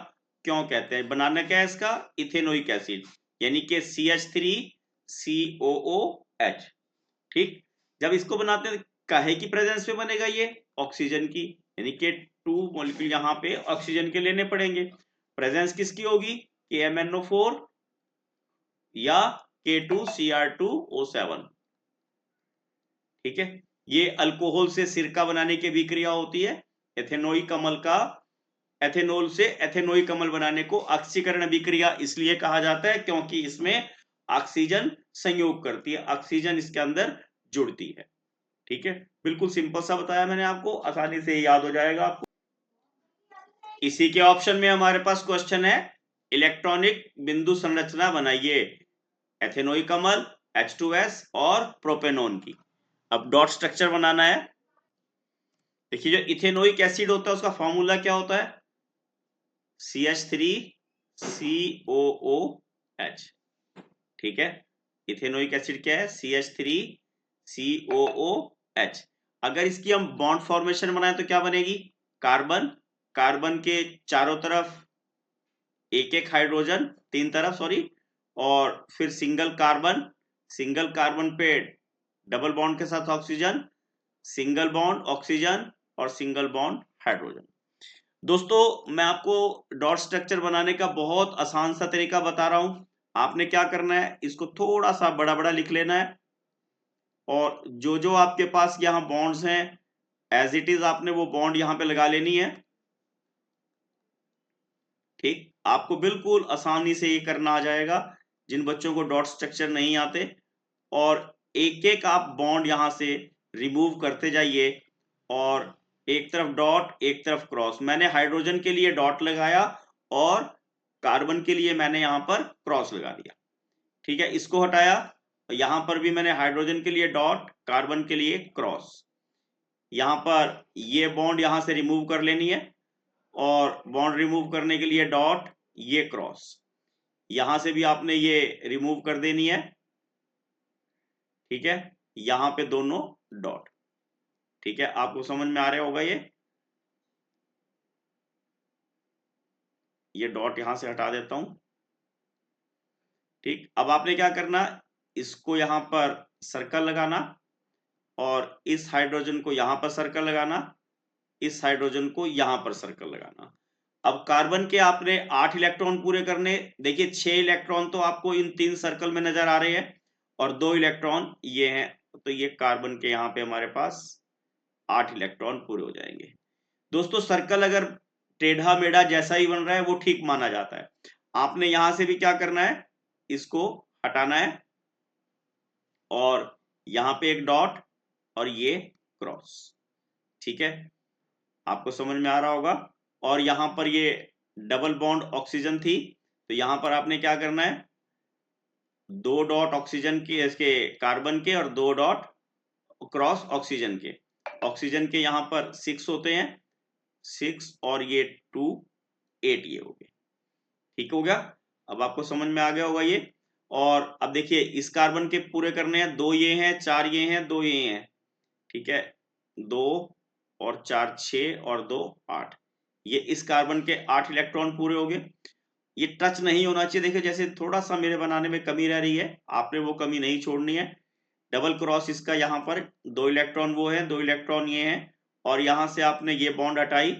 क्यों कहते हैं, बनाना क्या है इसका, इथेनोइक एसिड, यानी कि CH3COOH, ठीक। जब इसको बनाते हैं काहे की प्रेजेंस पे बनेगा ये, ऑक्सीजन की, यानी कि 2 मॉलिक्यूल यहां पे ऑक्सीजन के लेने पड़ेंगे। प्रेजेंस किसकी होगी, KMnO4 या K2Cr2O7, ठीक है। ये अल्कोहल से सिरका बनाने की अभिक्रिया होती है। एथेनोइक अम्ल का एथेनॉल से एथेनोइक अम्ल बनाने को ऑक्सीकरण अभिक्रिया इसलिए कहा जाता है क्योंकि इसमें ऑक्सीजन संयोग करती है, ऑक्सीजन इसके अंदर जुड़ती है, ठीक है। बिल्कुल सिंपल सा बताया मैंने आपको, आसानी से याद हो जाएगा आपको। इसी के ऑप्शन में हमारे पास क्वेश्चन है, इलेक्ट्रॉनिक बिंदु संरचना बनाइए, एथेनोइक अम्ल, H2S और प्रोपेनोन की। अब डॉट स्ट्रक्चर बनाना है। देखिए जो इथेनोइक एसिड होता है उसका फॉर्मूला क्या होता है, CH3COOH। ठीक है, इथेनोइक एसिड क्या है, CH3COOH। अगर इसकी हम बॉन्ड फॉर्मेशन बनाए तो क्या बनेगी, कार्बन, कार्बन के चारों तरफ एक एक हाइड्रोजन, तीन तरफ सॉरी, और फिर सिंगल कार्बन, सिंगल कार्बन पे डबल बॉन्ड के साथ ऑक्सीजन, सिंगल बॉन्ड ऑक्सीजन और सिंगल बॉन्ड हाइड्रोजन। दोस्तों मैं आपको डॉट स्ट्रक्चर बनाने का बहुत आसान सा तरीका बता रहा हूं। आपने क्या करना है, इसको थोड़ा सा बड़ा बड़ा लिख लेना है, और जो जो आपके पास यहाँ बॉन्ड्स हैं एज इट इज आपने वो बॉन्ड यहाँ पे लगा लेनी है। ठीक, आपको बिल्कुल आसानी से ये करना आ जाएगा जिन बच्चों को डॉट स्ट्रक्चर नहीं आते। और एक एक आप बॉन्ड यहां से रिमूव करते जाइए, और एक तरफ डॉट एक तरफ क्रॉस। मैंने हाइड्रोजन के लिए डॉट लगाया और कार्बन के लिए मैंने यहां पर क्रॉस लगा दिया। ठीक है, इसको हटाया, यहां पर भी मैंने हाइड्रोजन के लिए डॉट, कार्बन के लिए क्रॉस। यहां पर ये बॉन्ड यहां से रिमूव कर लेनी है, और बॉन्ड रिमूव करने के लिए डॉट, ये क्रॉस, यहां से भी आपने ये रिमूव कर देनी है। ठीक है, यहां पे दोनों डॉट। ठीक है, आपको समझ में आ रहा होगा ये डॉट यहां से हटा देता हूं। ठीक, अब आपने क्या करना, इसको यहां पर सर्कल लगाना, और इस हाइड्रोजन को यहां पर सर्कल लगाना, इस हाइड्रोजन को यहां पर सर्कल लगाना। अब कार्बन के आपने 8 इलेक्ट्रॉन पूरे करने। देखिए 6 इलेक्ट्रॉन तो आपको इन 3 सर्कल में नजर आ रहे हैं, और 2 इलेक्ट्रॉन ये हैं, तो ये कार्बन के यहां पे हमारे पास 8 इलेक्ट्रॉन पूरे हो जाएंगे। दोस्तों सर्कल अगर टेढ़ा मेढ़ा जैसा ही बन रहा है वो ठीक माना जाता है। आपने यहां से भी क्या करना है, इसको हटाना है, और यहां पे एक डॉट और ये क्रॉस। ठीक है, आपको समझ में आ रहा होगा। और यहां पर ये डबल बॉन्ड ऑक्सीजन थी, तो यहां पर आपने क्या करना है, 2 डॉट ऑक्सीजन के, इसके कार्बन के, और 2 डॉट क्रॉस ऑक्सीजन के। ऑक्सीजन के यहां पर 6 होते हैं, 6 और ये 2, 8 ये हो गए। ठीक हो गया, अब आपको समझ में आ गया होगा ये। और अब देखिए इस कार्बन के पूरे करने हैं, 2 ये हैं, 4 ये हैं, 2 ये हैं। ठीक है, 2 और 4 6 और 2 8, ये इस कार्बन के 8 इलेक्ट्रॉन पूरे हो गए। ये टच नहीं होना चाहिए। देखिए जैसे थोड़ा सा मेरे बनाने में कमी रह रही है, आपने वो कमी नहीं छोड़नी है। डबल क्रॉस इसका यहाँ पर 2 इलेक्ट्रॉन वो है, 2 इलेक्ट्रॉन ये हैं, और यहां से आपने ये बॉन्ड हटाई,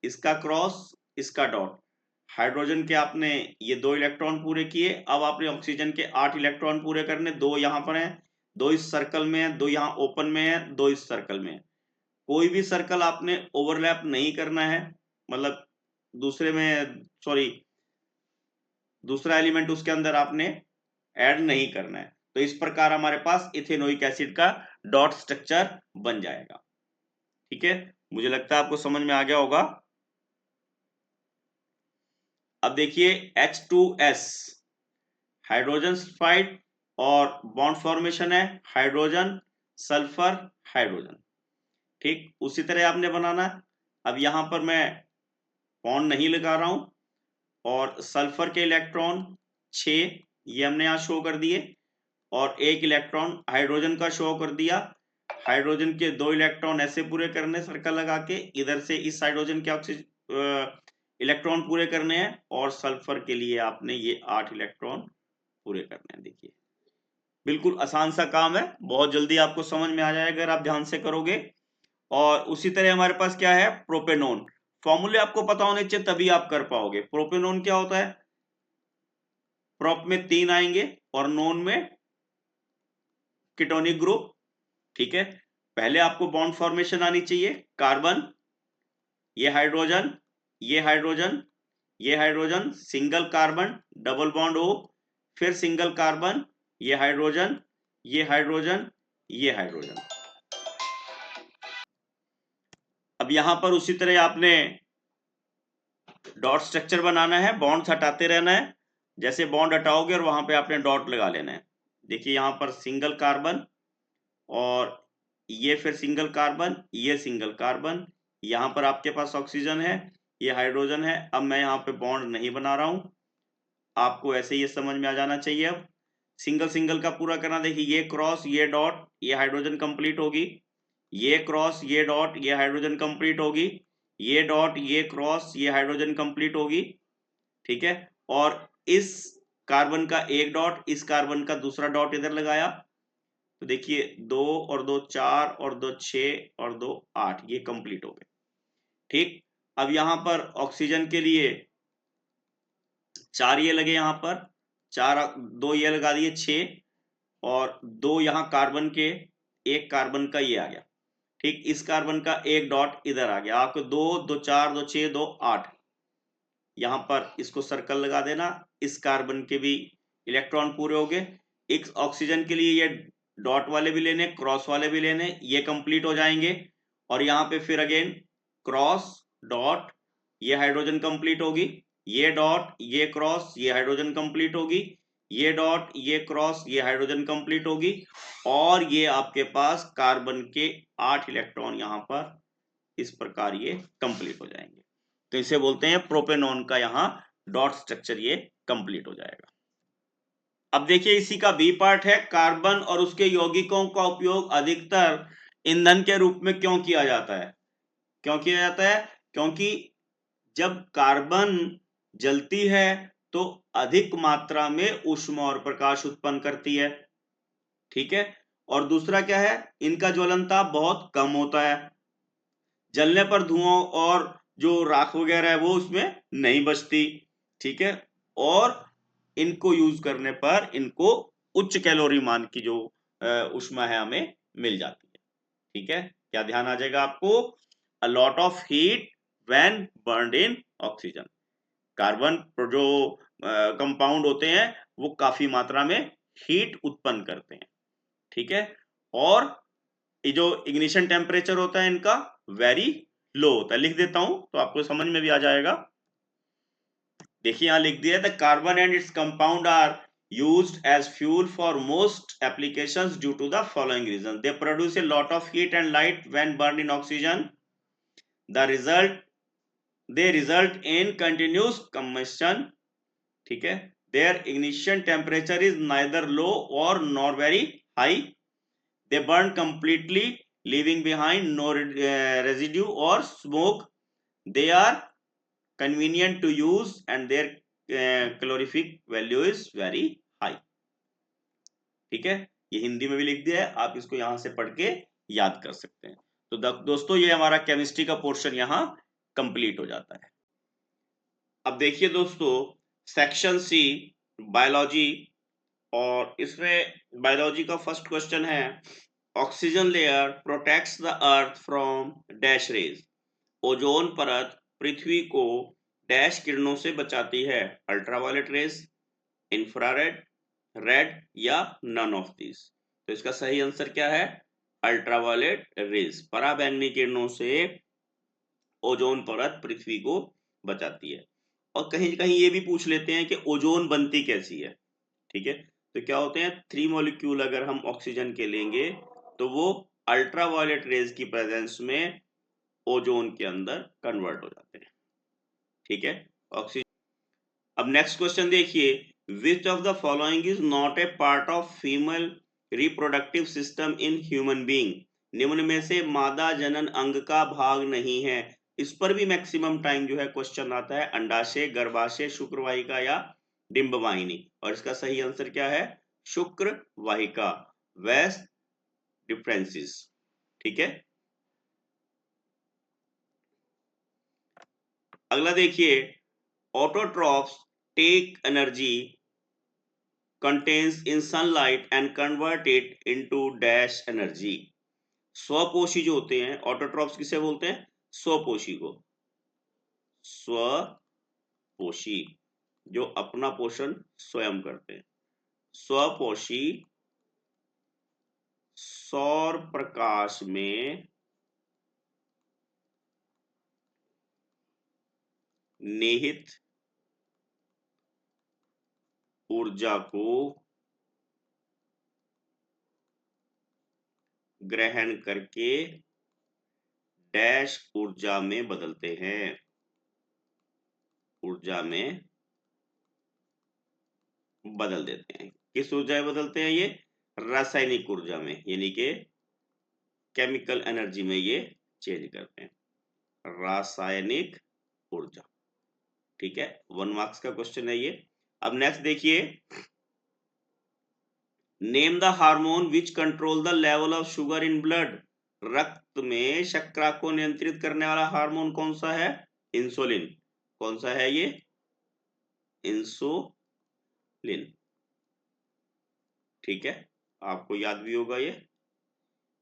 इसका क्रॉस, इसका डॉट। हाइड्रोजन के आपने ये 2 इलेक्ट्रॉन पूरे किए। अब आपने ऑक्सीजन के 8 इलेक्ट्रॉन पूरे करने, 2 यहाँ पर हैं, 2 इस सर्कल में है, 2 यहाँ ओपन में है, 2 इस सर्कल में है। कोई भी सर्कल आपने ओवरलैप नहीं करना है, मतलब दूसरे में सॉरी दूसरा एलिमेंट उसके अंदर आपने ऐड नहीं करना है। तो इस प्रकार हमारे पास इथेनोइक एसिड का डॉट स्ट्रक्चर बन जाएगा। ठीक है, मुझे लगता है आपको समझ में आ गया होगा। अब देखिए H2S, हाइड्रोजन सल्फाइड, और बॉन्ड फॉर्मेशन है हाइड्रोजन सल्फर हाइड्रोजन। ठीक, उसी तरह आपने बनाना है। अब यहां पर मैं बॉन्ड नहीं लगा रहा हूं, और सल्फर के इलेक्ट्रॉन 6 ये हमने यहां शो कर दिए, और एक इलेक्ट्रॉन हाइड्रोजन का शो कर दिया। हाइड्रोजन के 2 इलेक्ट्रॉन ऐसे पूरे करने सर्कल लगा के, इधर से इस हाइड्रोजन के ऑक्सीजन इलेक्ट्रॉन पूरे करने हैं, और सल्फर के लिए आपने ये 8 इलेक्ट्रॉन पूरे करने हैं। देखिए बिल्कुल आसान सा काम है, बहुत जल्दी आपको समझ में आ जाएगा अगर आप ध्यान से करोगे। और उसी तरह हमारे पास क्या है, प्रोपेनोन। फॉर्मूले आपको पता होने चाहिए तभी आप कर पाओगे। प्रोपेनोन क्या होता है, प्रोप में 3 आएंगे और नोन में कीटोनिक ग्रुप। ठीक है, पहले आपको बॉन्ड फॉर्मेशन आनी चाहिए, कार्बन, ये हाइड्रोजन, ये हाइड्रोजन, ये hydrogen, single carbon double bond हो, फिर सिंगल कार्बन, ये हाइड्रोजन, ये हाइड्रोजन, ये हाइड्रोजन। अब यहां पर उसी तरह आपने डॉट स्ट्रक्चर बनाना है, बॉन्ड हटाते रहना है, जैसे बॉन्ड हटाओगे और वहां पे आपने डॉट लगा लेना है। देखिए यहाँ पर सिंगल कार्बन, और ये फिर सिंगल कार्बन, ये सिंगल कार्बन, यहाँ पर आपके पास ऑक्सीजन है, ये हाइड्रोजन है। अब मैं यहाँ पे बॉन्ड नहीं बना रहा हूं, आपको ऐसे ये समझ में आ जाना चाहिए। अब सिंगल सिंगल का पूरा करना, देखिए ये क्रॉस ये डॉट, ये हाइड्रोजन कंप्लीट होगी, ये क्रॉस ये डॉट, ये हाइड्रोजन कंप्लीट होगी, ये डॉट ये क्रॉस ये हाइड्रोजन कंप्लीट होगी, ठीक है। और इस कार्बन का एक डॉट, इस कार्बन का दूसरा डॉट इधर लगाया, तो देखिए 2 और 2 4 और 2 6 और 2 8, ये कंप्लीट हो गए, ठीक। अब यहां पर ऑक्सीजन के लिए 4 ये लगे, यहां पर 4, 2 ये लगा दिए 6, और 2 यहाँ कार्बन के, एक कार्बन का ये आ गया, ठीक। इस कार्बन का एक डॉट इधर आ गया, आपको 2 2 4 2 6 2 8, यहां पर इसको सर्कल लगा देना। इस कार्बन के भी इलेक्ट्रॉन पूरे हो गए। एक ऑक्सीजन के लिए ये डॉट वाले भी लेने, क्रॉस वाले भी लेने, ये कंप्लीट हो जाएंगे। और यहाँ पे फिर अगेन क्रॉस डॉट, ये हाइड्रोजन कंप्लीट होगी, ये डॉट ये क्रॉस ये हाइड्रोजन कंप्लीट होगी, ये डॉट ये क्रॉस ये हाइड्रोजन कंप्लीट होगी, और ये आपके पास कार्बन के 8 इलेक्ट्रॉन यहाँ पर इस प्रकार ये कंप्लीट हो जाएंगे। तो इसे बोलते हैं प्रोपेनॉन का यहाँ डॉट स्ट्रक्चर ये कंप्लीट हो जाएगा। अब देखिए इसी का बी पार्ट है, कार्बन और उसके यौगिकों का उपयोग अधिकतर ईंधन के रूप में क्यों किया जाता है? क्यों किया जाता है? क्योंकि जब कार्बन जलती है तो अधिक मात्रा में ऊष्मा और प्रकाश उत्पन्न करती है, ठीक है। और दूसरा क्या है, इनका ज्वलनताप बहुत कम होता है, जलने पर धुआं और जो राख वगैरह है वो उसमें नहीं बचती, ठीक है। और इनको यूज करने पर इनको उच्च कैलोरी मान की जो ऊष्मा है हमें मिल जाती है, ठीक है। क्या ध्यान आ जाएगा आपको? A lot of heat when burned in oxygen. Carbon जो कंपाउंड होते हैं वो काफी मात्रा में हीट उत्पन्न करते हैं, ठीक है। और ये जो इग्निशन टेम्परेचर होता है इनका वेरी लो होता है, लिख देता हूं तो आपको समझ में भी आ जाएगा। देखिए यहां लिख दिया, the carbon and its compound are used as fuel for most applications due to the following reasons: they produce a lot of heat and light when burned in oxygen, they result in continuous combustion, ठीक है, their ignition temperature is neither low or nor very high, they burn completely leaving behind no residue or smoke, they are convenient to use and their calorific value is very high, ठीक है। ये हिंदी में भी लिख दिया है, आप इसको यहां से पढ़ के याद कर सकते हैं। तो दोस्तों ये हमारा केमिस्ट्री का पोर्शन यहाँ कंप्लीट हो जाता है। अब देखिए दोस्तों सेक्शन सी बायोलॉजी, और इसमें बायोलॉजी का फर्स्ट क्वेश्चन है, oxygen layer protects the earth from dash rays, ozone परत पृथ्वी को डैश किरणों से बचाती है, अल्ट्रावायलेट रेज, इंफ्रारेड, रेड या नन ऑफ दिस। तो इसका सही आंसर क्या है? अल्ट्रावायलेट रेज, पराबैंगनी किरणों से ओजोन परत पृथ्वी को बचाती है। और कहीं कहीं ये भी पूछ लेते हैं कि ओजोन बनती कैसी है, ठीक है। तो क्या होते हैं, 3 मॉलिक्यूल अगर हम ऑक्सीजन के लेंगे तो वो अल्ट्रावायलेट रेज की प्रेजेंस में ओजोन के अंदर कन्वर्ट हो जाते हैं, ठीक है, ऑक्सीजन। अब नेक्स्ट क्वेश्चन देखिए, विच of the following is not a part of female reproductive system in human being, निम्न में से मादा जनन अंग का भाग नहीं है। इस पर भी मैक्सिमम टाइम जो है क्वेश्चन आता है, अंडाशय, गर्भाशय, शुक्रवाहिका या डिंब वाहिनी। और इसका सही आंसर क्या है? शुक्र वाहिका, वेस्ट डिफरेंसेस, ठीक है। अगला देखिए, autotrophs take energy contains in sunlight and convert it into dash energy। स्वपोषी जो होते हैं, ऑटोट्रॉफ्स किसे बोलते हैं? स्वपोषी को, स्वपोषी जो अपना पोषण स्वयं करते हैं, स्वपोषी सौर प्रकाश में निहित ऊर्जा को ग्रहण करके डैश ऊर्जा में बदलते हैं, ऊर्जा में बदल देते हैं। किस ऊर्जा में बदलते हैं? ये रासायनिक ऊर्जा में, यानी कि केमिकल एनर्जी में ये चेंज करते हैं, रासायनिक ऊर्जा। ठीक है, 1 मार्क्स का क्वेश्चन है ये। अब नेक्स्ट देखिए, name the hormone which control the level of sugar in blood. रक्त में शर्करा को नियंत्रित करने वाला हार्मोन कौन सा है? इंसुलिन। कौन सा है ये? इंसुलिन। ठीक है, आपको याद भी होगा ये।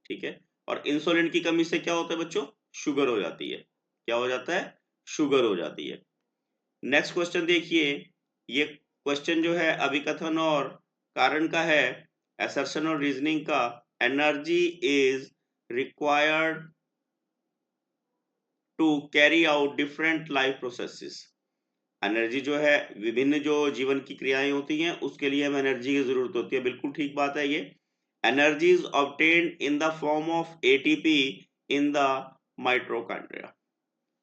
ठीक है, और इंसुलिन की कमी से क्या होता है बच्चों? शुगर हो जाती है। क्या हो जाता है? शुगर हो जाती है। नेक्स्ट क्वेश्चन देखिए, ये क्वेश्चन जो है अभिकथन और कारण का है, असर्शन और रीजनिंग का। Energy is required to carry out different life processes. Energy जो है विभिन्न जो जीवन की क्रियाएं होती हैं उसके लिए हमें एनर्जी की जरूरत होती है, बिल्कुल ठीक बात है ये। Energy is obtained in the form of ATP in the mitochondria,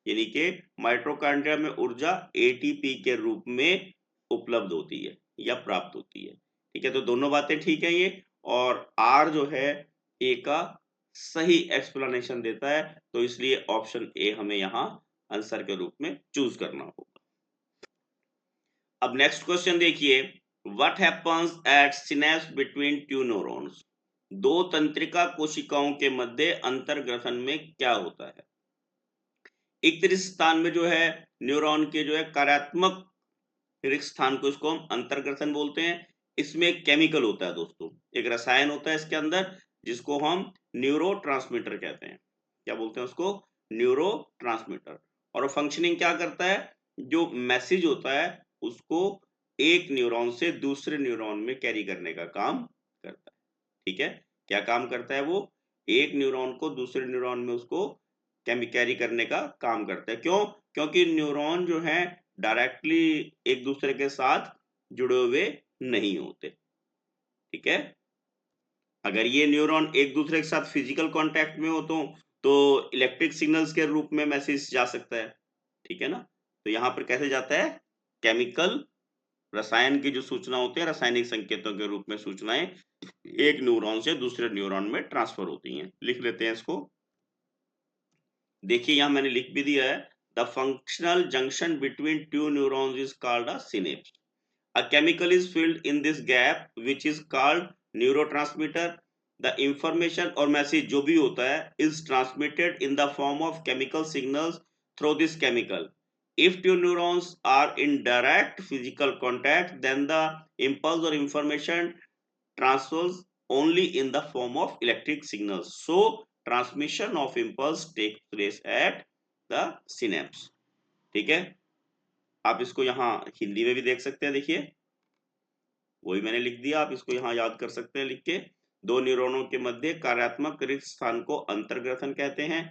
यानी कि माइटोकॉन्ड्रिया में ऊर्जा एटीपी के रूप में उपलब्ध होती है या प्राप्त होती है। ठीक है, तो दोनों बातें ठीक है ये, और आर जो है ए का सही एक्सप्लेनेशन देता है, तो इसलिए ऑप्शन ए हमें यहाँ आंसर के रूप में चूज करना होगा। अब नेक्स्ट क्वेश्चन देखिए, what happens at synapse between two neurons. दो तंत्रिका कोशिकाओं के मध्य अंतर्ग्रथन में क्या होता है? एक रिक्त स्थान में जो है न्यूरॉन के जो है कार्यात्मक रिक्त स्थान को, इसको हम अंतर्ग्रथन बोलते हैं। इसमें एक केमिकल होता है दोस्तों, एक रसायन होता है इसके अंदर, जिसको हम न्यूरोट्रांसमीटर कहते हैं। क्या बोलते हैं उसको? न्यूरोट्रांसमीटर। और वो फंक्शनिंग क्या करता है? जो मैसेज होता है उसको एक न्यूरॉन से दूसरे न्यूरॉन में कैरी करने का काम करता है। ठीक है, क्या काम करता है वो? एक न्यूरॉन को दूसरे न्यूरॉन में उसको कैरी करने का काम करता है। क्यों? क्योंकि न्यूरॉन जो है डायरेक्टली एक दूसरे के साथ जुड़े हुए नहीं होते। ठीक है, अगर ये न्यूरॉन एक दूसरे के साथ फिजिकल कांटेक्ट में हो तो इलेक्ट्रिक सिग्नल्स के रूप में मैसेज जा सकता है। ठीक है ना, तो यहां पर कैसे जाता है? केमिकल, रसायन की जो सूचना होती है, रासायनिक संकेतों के रूप में सूचनाएं एक न्यूरॉन से दूसरे न्यूरॉन में ट्रांसफर होती हैं। लिख लेते हैं इसको। देखिए यहां मैंने लिख भी दिया है, the functional junction between two neurons is called a synapse. A chemical is filled in this gap which is called neurotransmitter. The information और मैसेज जो भी होता है is transmitted in the form of chemical signals through this chemical. If two neurons are in direct physical contact, then the impulse or information transfers only in the form of electric signals. So, transmission of impulse takes place at the synapse. ठीक है, आप इसको यहाँ हिंदी में भी देख सकते हैं। देखिए वही मैंने लिख दिया, आप इसको यहाँ याद कर सकते हैं लिख के। दो न्यूरॉनों के मध्य कार्यात्मक रिक्त स्थान को अंतर्ग्रथन कहते हैं।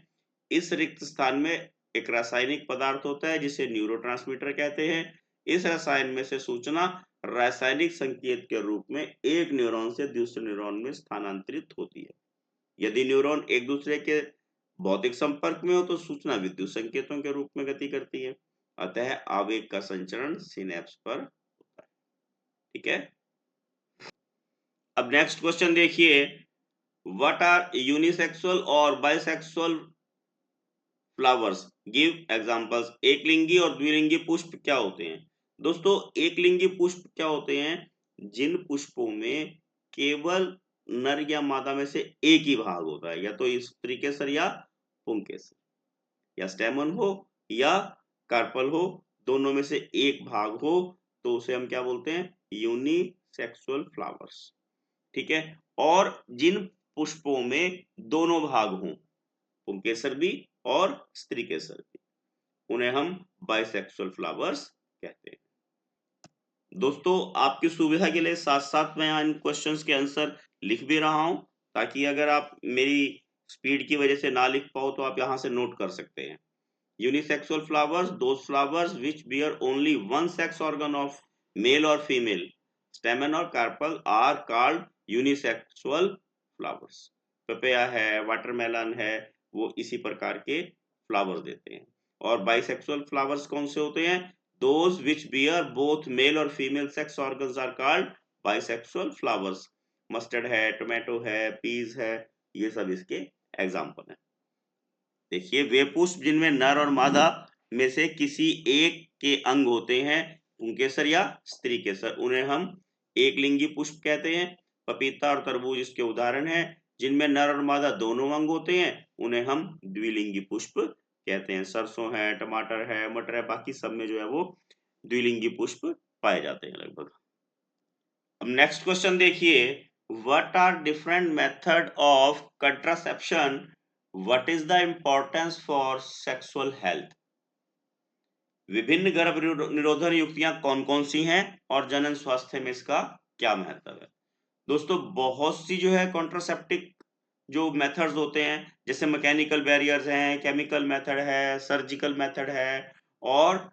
इस रिक्त स्थान में एक रासायनिक पदार्थ होता है जिसे न्यूरोट्रांसमीटर कहते हैं। इस रसायन में से सूचना रासायनिक संकेत के रूप में एक न्यूरॉन से दूसरे न्यूरॉन में स्थानांतरित होती है। यदि न्यूरॉन एक दूसरे के भौतिक संपर्क में हो तो सूचना विद्युत संकेतों के रूप में गति करती है। अतः आवेग का संचरण सिनेप्स पर होता है। ठीक है, अब नेक्स्ट क्वेश्चन देखिए, व्हाट आर यूनिसेक्सुअल और बाइसेक्सुअल फ्लावर्स, गिव एग्जांपल्स। एक लिंगी और द्विलिंगी पुष्प क्या होते हैं? दोस्तों एक लिंगी पुष्प क्या होते हैं? जिन पुष्पों में केवल नर या मादा में से एक ही भाग होता है, या तो स्त्रीकेसर या पुंकेसर, या स्टेमन हो या कार्पल हो, दोनों में से एक भाग हो, तो उसे हम क्या बोलते हैं? Unisexual flowers. ठीक है, और जिन पुष्पों में दोनों भाग हों, पुंकेसर भी और स्त्रीकेसर भी, उन्हें हम बाइसेक्सुअल फ्लावर्स कहते हैं। दोस्तों आपकी सुविधा के लिए साथ साथ मैं इन क्वेश्चंस के आंसर लिख भी रहा हूं, ताकि अगर आप मेरी स्पीड की वजह से ना लिख पाओ तो आप यहां से नोट कर सकते हैं। Unisexual flowers, those flowers which bear only one sex organ of male or female, stamen or carpel, are called unisexual flowers. Papaya है, वाटरमेलन है, वो इसी प्रकार के फ्लावर देते हैं। और बाइसेक्सुअल फ्लावर्स कौन से होते हैं? Those which bear both male और female sex organs are called bisexual flowers. Mustard है, टोमेटो है, पीज है, ये सब इसके एग्जाम्पल हैं। देखिए, वे पुष्प जिनमें नर और मादा में से किसी एक के अंग होते हैं, पुंकेसर या स्त्री केसर, उन्हें हम एक लिंगी पुष्प कहते हैं। पपीता और तरबूज इसके उदाहरण हैं। जिनमें नर और मादा दोनों अंग होते हैं, उन्हें हम द्विलिंगी पुष्प कहते हैं। सरसों है, टमाटर है, मटर है, बाकी सब में जो है वो द्विलिंगी पुष्प पाए जाते हैं लगभग। अब नेक्स्ट क्वेश्चन देखिए, what are different method of contraception, what is the importance for sexual health? विभिन्न गर्भ निरोधन युक्तियां कौन कौन सी हैं और जनन स्वास्थ्य में इसका क्या महत्व है? दोस्तों, बहुत सी जो है कॉन्ट्रासेप्टिक जो मेथड्स होते हैं, जैसे मैकेनिकल बैरियर्स हैं, केमिकल मेथड है, सर्जिकल मेथड है, और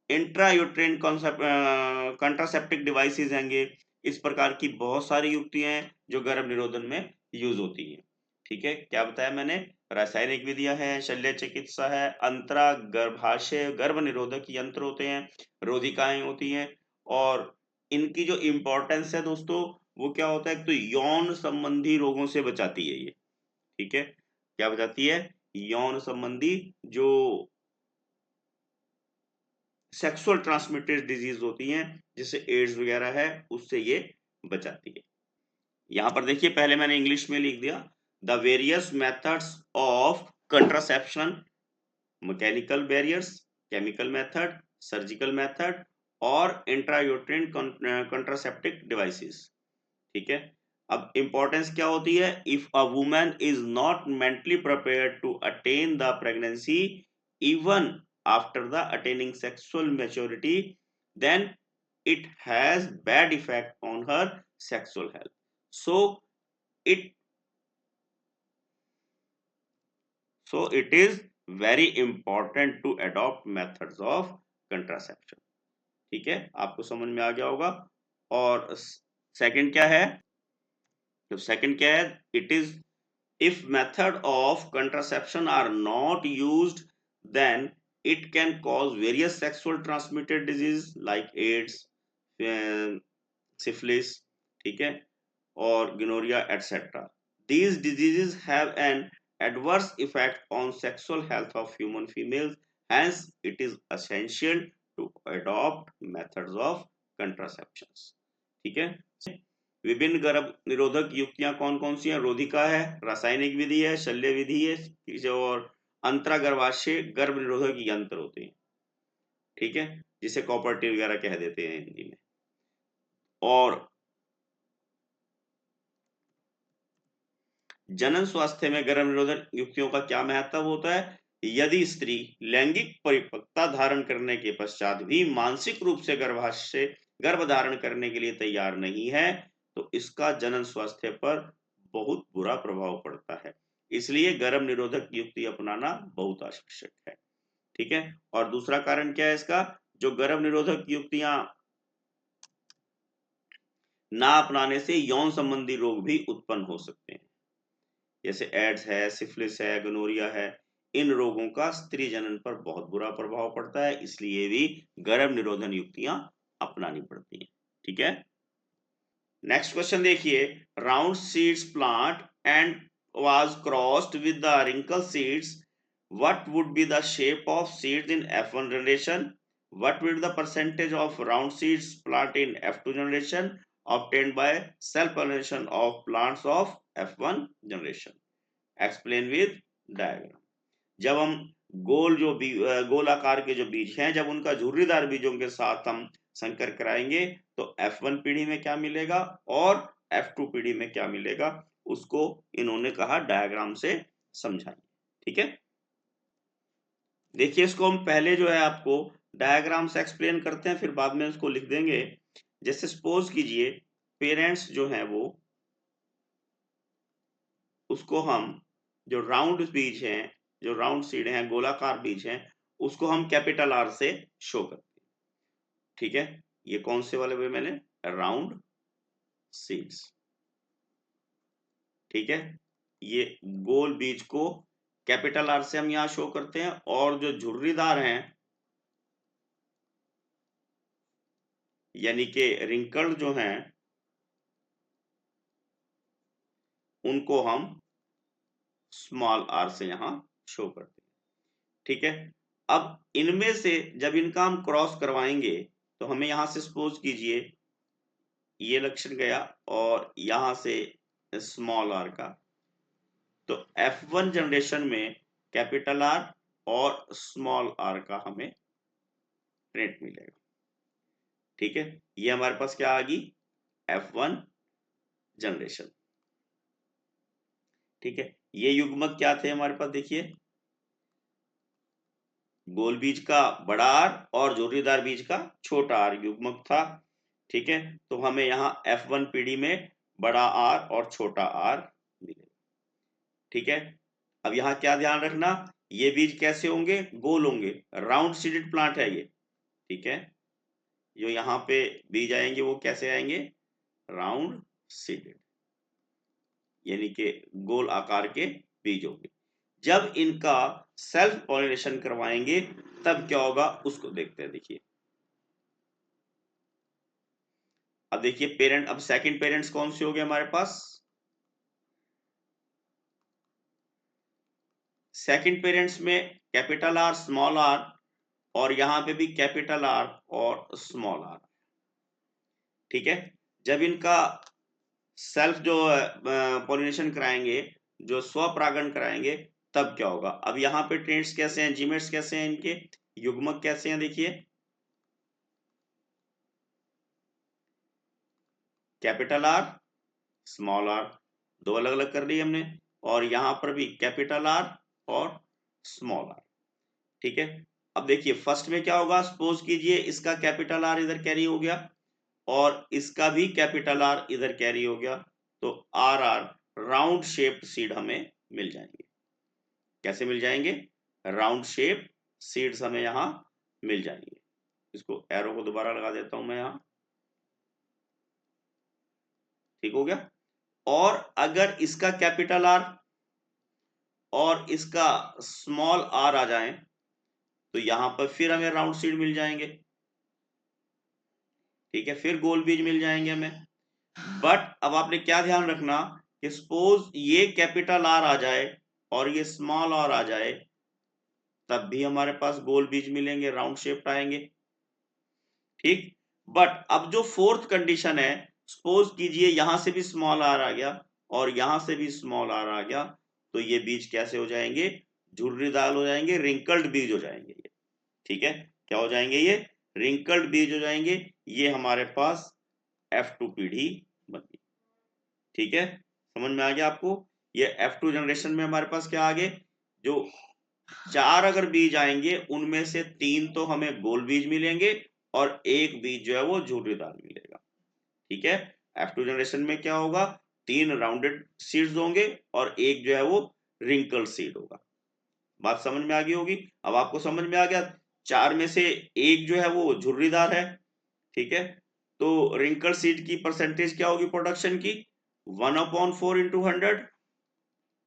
इंट्रायूट्राइन कंट्रासेप्टिक डिवाइसेस हैंगे। इस प्रकार की बहुत सारी युक्तियां हैं जो गर्भ निरोधन में यूज होती हैं। ठीक है, क्या बताया मैंने? रासायनिक विधियां हैं, शल्य चिकित्सा है, अंतरा गर्भाशय गर्भ निरोधक यंत्र होते हैं, रोधिकाएं होती हैं, और इनकी जो इंपॉर्टेंस है दोस्तों, वो क्या होता है? तो यौन संबंधी रोगों से बचाती है ये। ठीक है, क्या बचाती है? यौन संबंधी जो सेक्सुअल ट्रांसमिटेड डिजीज होती हैं, जैसे एड्स वगैरह है, उससे ये बचाती है। यहां पर देखिए, पहले मैंने इंग्लिश में लिख दिया, the various methods of contraception, mechanical barriers, chemical method, surgical method, और इंट्रायूट्राइन कंट्रासेप्टिक डिवाइसेस। ठीक है, अब इंपॉर्टेंस क्या होती है? If a woman is not mentally prepared to attain the pregnancy even after the attaining sexual maturity, then it has bad effect on her sexual health. It it is very important to adopt methods of contraception. ठीक है, आपको समझ में आ गया होगा। और second क्या है? तो सेकंड क्या है? It is, if method of contraception are not used, then it can cause various sexual transmitted disease like AIDS, syphilis, ठीक है, और gonorrhea etc. These diseases have an adverse effect on sexual health of human females. Hence, it is essential to adopt methods of contraceptions. ठीक है, विभिन्न गर्भ निरोधक युक्तियां कौन कौन सी हैं? रोधिका है, रासायनिक विधि है, शल्य विधि है, और अंतरागर्भाशय गर्भ निरोधक यंत्र होते हैं। ठीक है, जिसे कॉपर टी वगैरह कह देते हैं हिंदी में। और जनन स्वास्थ्य में गर्भ निरोधक युक्तियों का क्या महत्व होता है? यदि स्त्री लैंगिक परिपक्वता धारण करने के पश्चात भी मानसिक रूप से गर्भ धारण करने के लिए तैयार नहीं है, तो इसका जनन स्वास्थ्य पर बहुत बुरा प्रभाव पड़ता है। इसलिए गर्भ निरोधक युक्ति अपनाना बहुत आवश्यक है। ठीक है, और दूसरा कारण क्या है इसका? जो गर्भ निरोधक युक्तियां ना अपनाने से यौन संबंधी रोग भी उत्पन्न हो सकते हैं, जैसे एड्स है, सिफिलिस है, गोनोरिया है। इन रोगों का स्त्री जनन पर बहुत बुरा प्रभाव पड़ता है, इसलिए भी गर्भ निरोधन युक्तियां अपनानी पड़ती हैं। ठीक है, नेक्स्ट क्वेश्चन देखिए, round seeds plant and was crossed with the wrinkle seeds, what would be the shape of seeds in F1 generation? What will be the percentage of round seeds plant in F2 generation obtained by self pollination of plants of F1 generation? Explain with diagram. जब हम गोलाकार के जो बीज हैं, जब उनका झुर्रीदार बीजों के साथ हम संकर कराएंगे, तो F1 पीढ़ी में क्या मिलेगा और F2 पीढ़ी में क्या मिलेगा, उसको इन्होंने कहा डायग्राम से समझाइए। ठीक है, देखिए, इसको हम पहले जो है आपको डायग्राम से एक्सप्लेन करते हैं, फिर बाद में इसको लिख देंगे। जैसे सपोज कीजिए, पेरेंट्स जो हैं वो, उसको हम जो राउंड बीज हैं जो राउंड सीड हैं, गोलाकार बीज हैं, उसको हम कैपिटल आर से शो करते हैं। ठीक है, ये कौन से वाले मैंने राउंड सीड्स। ठीक है, ये गोल बीज को कैपिटल आर से हम यहां शो करते हैं, और जो झुर्रीदार हैं यानी कि रिंकल्ड जो हैं, उनको हम स्मॉल आर से यहां शो करते हैं। ठीक है, अब इनमें से जब इनका हम क्रॉस करवाएंगे तो हमें यहां से सपोज कीजिए ये लक्षण गया और यहां से स्मॉल आर का, तो F1 जनरेशन में कैपिटल आर और स्मॉल आर का हमें ट्रेंड मिलेगा। ठीक है, ये हमारे पास क्या आ गई F1 जनरेशन। ठीक है, ये युग्मक क्या थे हमारे पास, देखिए गोल बीज का बड़ा आर और झुर्रीदार बीज का छोटा आर युग्मक था। ठीक है, तो हमें यहाँ F1 पीढ़ी में बड़ा आर और छोटा आर मिलेगा। ठीक है, अब यहाँ क्या ध्यान रखना, ये बीज कैसे होंगे, गोल होंगे, राउंड सीडेड प्लांट है ये। ठीक है, जो यहाँ पे बीज आएंगे वो कैसे आएंगे, राउंड सीडेड, यानी कि गोल आकार के बीज होंगे। जब इनका सेल्फ पॉलिनेशन करवाएंगे तब क्या होगा उसको देखते हैं। देखिए, अब देखिए पेरेंट, अब सेकंड पेरेंट्स कौन से हो गए हमारे पास, सेकंड पेरेंट्स में कैपिटल आर स्मॉल आर, और यहां पे भी कैपिटल आर और स्मॉल आर। ठीक है, जब इनका सेल्फ जो पॉलिनेशन कराएंगे, जो स्वपरागण कराएंगे, तब क्या होगा। अब यहाँ पे ट्रेंड्स कैसे हैं, जीमेट्स कैसे हैं, इनके युग्मक कैसे हैं, देखिए कैपिटल आर स्मॉल आर, दो अलग अलग कर ली हमने, और यहां पर भी कैपिटल आर और स्मॉल आर। ठीक है, अब देखिए फर्स्ट में क्या होगा, सपोज कीजिए इसका कैपिटल आर इधर कैरी हो गया और इसका भी कैपिटल आर इधर कैरी हो गया, तो R R round shaped seed हमें मिल जाएंगे। कैसे मिल जाएंगे, राउंड शेप सीड्स हमें यहां मिल जाएंगे। इसको एरो को दोबारा लगा देता हूं मैं यहां। ठीक हो गया, और अगर इसका कैपिटल आर और इसका स्मॉल आर आ जाए तो यहां पर फिर हमें राउंड सीड मिल जाएंगे। ठीक है, फिर गोल बीज मिल जाएंगे हमें। बट अब आपने क्या ध्यान रखना कि सपोज ये कैपिटल आर आ जाए और ये स्मॉल आर आ जाए, तब भी हमारे पास गोल बीज मिलेंगे, राउंड शेप आएंगे। ठीक, बट अब जो फोर्थ कंडीशन है, सपोज कीजिए यहां से भी स्मॉल आर आ गया और यहां से भी स्मॉल आर आ गया, तो ये बीज कैसे हो जाएंगे, झुर्रीदार हो जाएंगे, रिंकल्ड बीज हो जाएंगे ये। ठीक है, क्या हो जाएंगे ये, रिंकल्ड बीज हो जाएंगे। ये हमारे पास F2 पीढ़ी बन गई। ठीक है, समझ में आ गया आपको। ये F2 जनरेशन में हमारे पास क्या आ गए, जो 4 अगर बीज आएंगे उनमें से 3 तो हमें गोल बीज मिलेंगे और एक बीज जो है वो झुर्रीदार मिलेगा। ठीक है, F2 जनरेशन में क्या होगा, 3 राउंडेड सीड्स होंगे और एक जो है वो रिंकल सीड होगा। बात समझ में आ गई होगी। अब आपको समझ में आ गया, 4 में से एक जो है वो झुर्रीदार है। ठीक है, तो रिंकल सीड की परसेंटेज क्या होगी प्रोडक्शन की, 1/4 इंटू 100,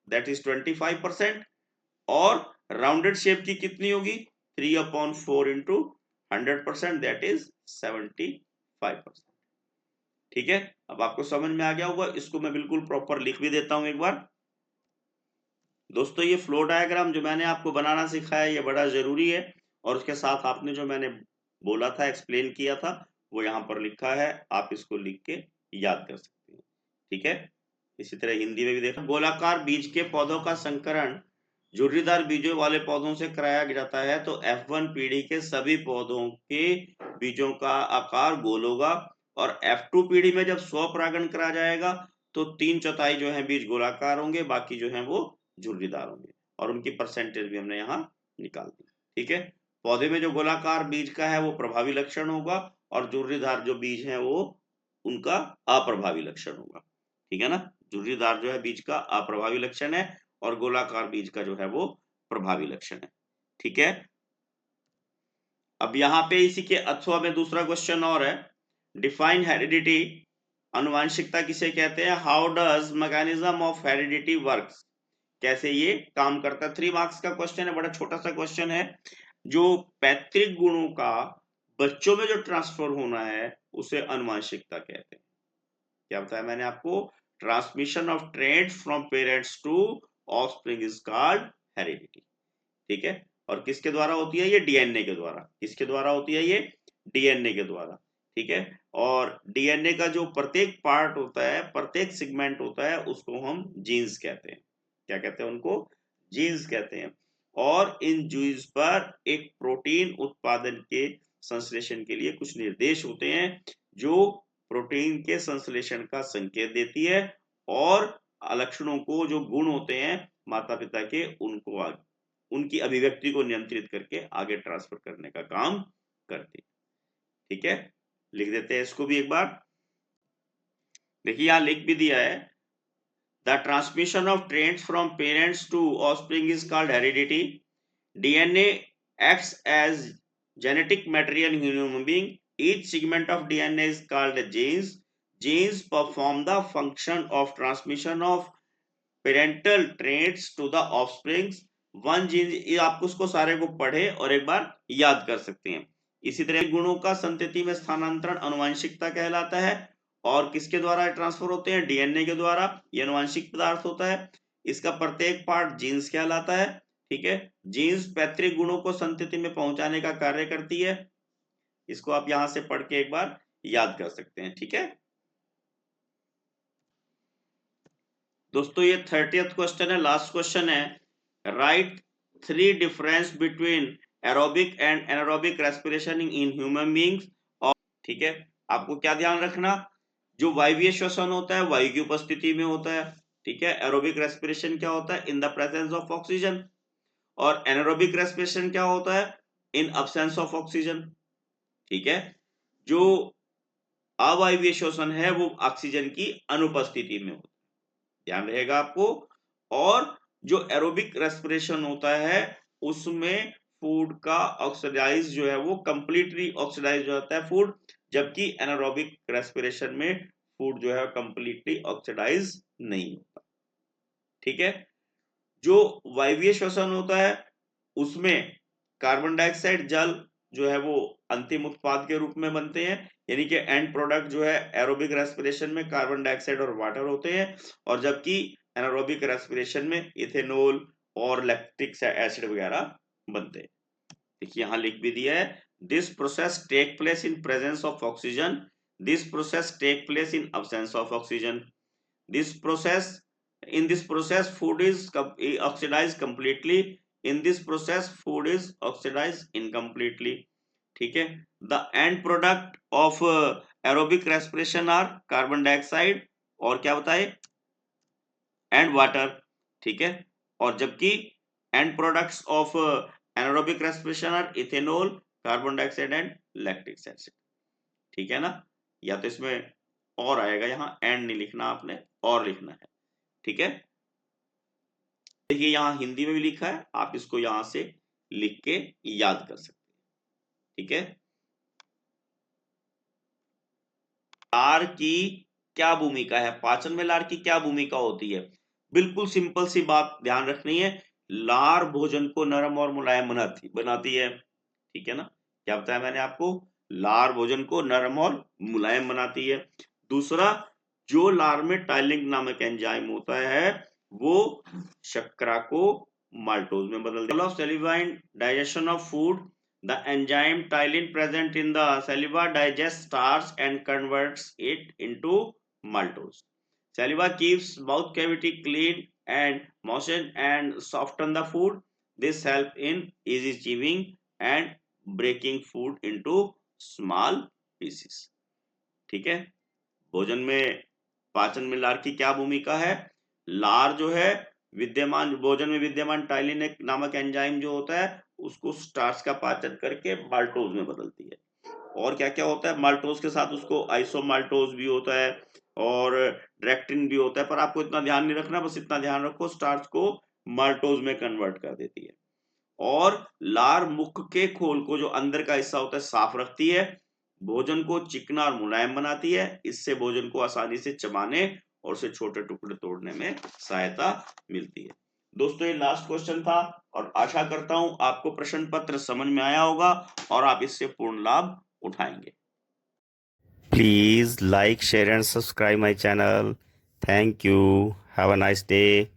दैट इज 25%, और राउंडेड शेप की कितनी होगी, 3/4 इंटू 100%, दैट इज 75%। ठीक है, अब आपको समझ में आ गया होगा। इसको मैं बिल्कुल प्रॉपर लिख भी देता हूं एक बार। दोस्तों, ये फ्लो डायग्राम जो मैंने आपको बनाना सिखाया ये बड़ा जरूरी है, और उसके साथ आपने जो मैंने बोला था, एक्सप्लेन किया था, वो यहाँ पर लिखा है, आप इसको लिख के याद कर सकते हैं। ठीक है, इसी तरह हिंदी में भी देखा, गोलाकार बीज के पौधों का संकरण झुर्रीदार बीजों वाले पौधों से कराया जाता है तो F1 पीढ़ी के सभी पौधों के बीजों का आकार गोल होगा, और F2 पीढ़ी में जब स्वपरागण करा जाएगा तो 3/4 जो है बीज गोलाकार होंगे, बाकी जो है वो झुर्रीदार होंगे, और उनकी परसेंटेज भी हमने यहाँ निकाल दी। ठीक है, पौधे में जो गोलाकार बीज का है वो प्रभावी लक्षण होगा, और झुर्रीदार जो बीज है वो उनका अप्रभावी लक्षण होगा। ठीक है ना, झुर्रीदार जो है बीज का अप्रभावी लक्षण है और गोलाकार बीज का जो है वो प्रभावी लक्षण है। ठीक है, अब यहाँ पे इसी के अथवा में दूसरा क्वेश्चन और है, डिफाइन हेरिडिटी, अनुवांशिकता किसे कहते हैं, how does mechanism of heredity works, कैसे ये काम करता है। 3 मार्क्स का क्वेश्चन है, बड़ा छोटा सा क्वेश्चन है। जो पैतृक गुणों का बच्चों में जो ट्रांसफर होना है उसे अनुवांशिकता कहते हैं। क्या बताया मैंने आपको, transmission of traits from parents to offspring is called heredity. ठीक है, और किसके द्वारा होती है ये, डीएनए के द्वारा। किसके द्वारा होती है ये, डीएनए के द्वारा। ठीक है, और डीएनए का जो प्रत्येक पार्ट होता है, प्रत्येक सेगमेंट होता है, उसको हम जीन्स कहते हैं। क्या कहते हैं उनको, जीन्स कहते हैं। और इन जीन्स पर एक प्रोटीन उत्पादन के संश्लेषण के लिए कुछ निर्देश होते हैं, जो प्रोटीन के संश्लेषण का संकेत देती है, और लक्षणों को, जो गुण होते हैं माता पिता के, उनको उनकी अभिव्यक्ति को नियंत्रित करके आगे ट्रांसफर करने का काम करती है। ठीक है, लिख देते हैं इसको भी एक बार। देखिए यहां लिख भी दिया है, the transmission of traits from parents to offspring is called heredity. DNA acts as genetic material in human being. Each segment of DNA is called a genes. Genes perform the function of transmission of parental traits to the offspring. One gene, आप उसको सारे को पढ़े और एक बार याद कर सकते हैं। इसी तरह गुणों का संतति में स्थानांतरण अनुवांशिकता कहलाता है, और किसके द्वारा ट्रांसफर होते हैं, डीएनए के द्वारा। ये अनुवांशिक पदार्थ होता है, इसका प्रत्येक पार्ट जीन्स कहलाता है। ठीक है, जीन्स पैतृक गुणों को संतति में पहुंचाने का कार्य करती है। इसको आप यहां से पढ़ के एक बार याद कर सकते हैं। ठीक है दोस्तों, ये 30th क्वेश्चन है, लास्ट क्वेश्चन है। Right 3 difference between aerobic and anaerobic respiration in human beings. और ठीक है, आपको क्या ध्यान रखना, जो वायवीय श्वसन होता है वायु की उपस्थिति में होता है। ठीक है, एरोबिक रेस्पिरेशन क्या होता है, in the presence of oxygen. और एनारोबिक रेस्पिरेशन क्या होता है, इन अब्सेंस ऑफ ऑक्सीजन। ठीक है, जो अवायवीय श्वसन है वो ऑक्सीजन की अनुपस्थिति में होता है, ध्यान रहेगा आपको। और जो एरोबिक रेस्पिरेशन होता है उसमें फूड का ऑक्सीडाइज जो है वो कंप्लीटली ऑक्सीडाइज हो जाता है फूड, जबकि एनारोबिक रेस्पिरेशन में फूड जो है कंप्लीटली ऑक्सीडाइज नहीं होता। ठीक है, जो वायवीय श्वसन होता है उसमें कार्बन डाइऑक्साइड जल जो है वो अंतिम उत्पाद के रूप में बनते हैं, यानी कि एंड प्रोडक्ट जो है एरोबिक रेस्पिरेशन में कार्बन डाइऑक्साइड और वाटर होते हैं, और जबकि एनारोबिक रेस्पिरेशन में इथेनॉल और लैक्टिक एसिड वगैरह बनते हैं। देखिए यहां लिख भी दिया है, this process take place in presence of oxygen, this process take place in absence of oxygen, this process, in this process food is oxidized completely, in this process food is oxidized incompletely. ठीक है, the end product of aerobic respiration are carbon dioxide और क्या बताए, and water। ठीक है, और जबकि end products of anaerobic respiration are ethanol, carbon dioxide and lactic acid। ठीक है ना, या तो इसमें और आएगा, यहाँ एंड नहीं लिखना आपने, और लिखना है। ठीक है, देखिए यहां हिंदी में भी लिखा है, आप इसको यहां से लिख के याद कर सकते हैं। ठीक है, लार की क्या भूमिका है, पाचन में लार की क्या भूमिका होती है। बिल्कुल सिंपल सी बात ध्यान रखनी है, लार भोजन को नरम और मुलायम बनाती है। ठीक है ना, क्या बताया मैंने आपको, लार भोजन को नरम और मुलायम बनाती है। दूसरा, जो लार में टाइलिन नामक एंजाइम होता है वो शर्करा को माल्टोज में बदल देता है। Salivary digestion of food, the enzyme tyline present in the saliva digests starch and converts it into maltose. Saliva keeps mouth cavity clean and moisten and soften the food. This helps in easy chewing and breaking food into small pieces. ठीक है, भोजन में पाचन में लार की क्या भूमिका है, लार जो है विद्यमान भोजन में विद्यमान टाइलिन नामक एंजाइम जो होता है उसको स्टार्च का पाचन करके माल्टोज में बदलती है। और क्या क्या होता है, माल्टोज के साथ उसको आइसोमाल्टोज भी होता है और ड्रेक्टिन भी होता है, पर आपको इतना ध्यान नहीं रखना, बस इतना ध्यान रखो स्टार्च को माल्टोज में कन्वर्ट कर देती है। और लार मुख के खोल को, जो अंदर का हिस्सा होता है, साफ रखती है, भोजन को चिकना और मुलायम बनाती है, इससे भोजन को आसानी से चबाने और उसे छोटे टुकड़े तोड़ने में सहायता मिलती है। दोस्तों, ये लास्ट क्वेश्चन था और आशा करता हूं आपको प्रश्न पत्र समझ में आया होगा और आप इससे पूर्ण लाभ उठाएंगे। Please like, share and subscribe my channel. Thank you. Have a nice day.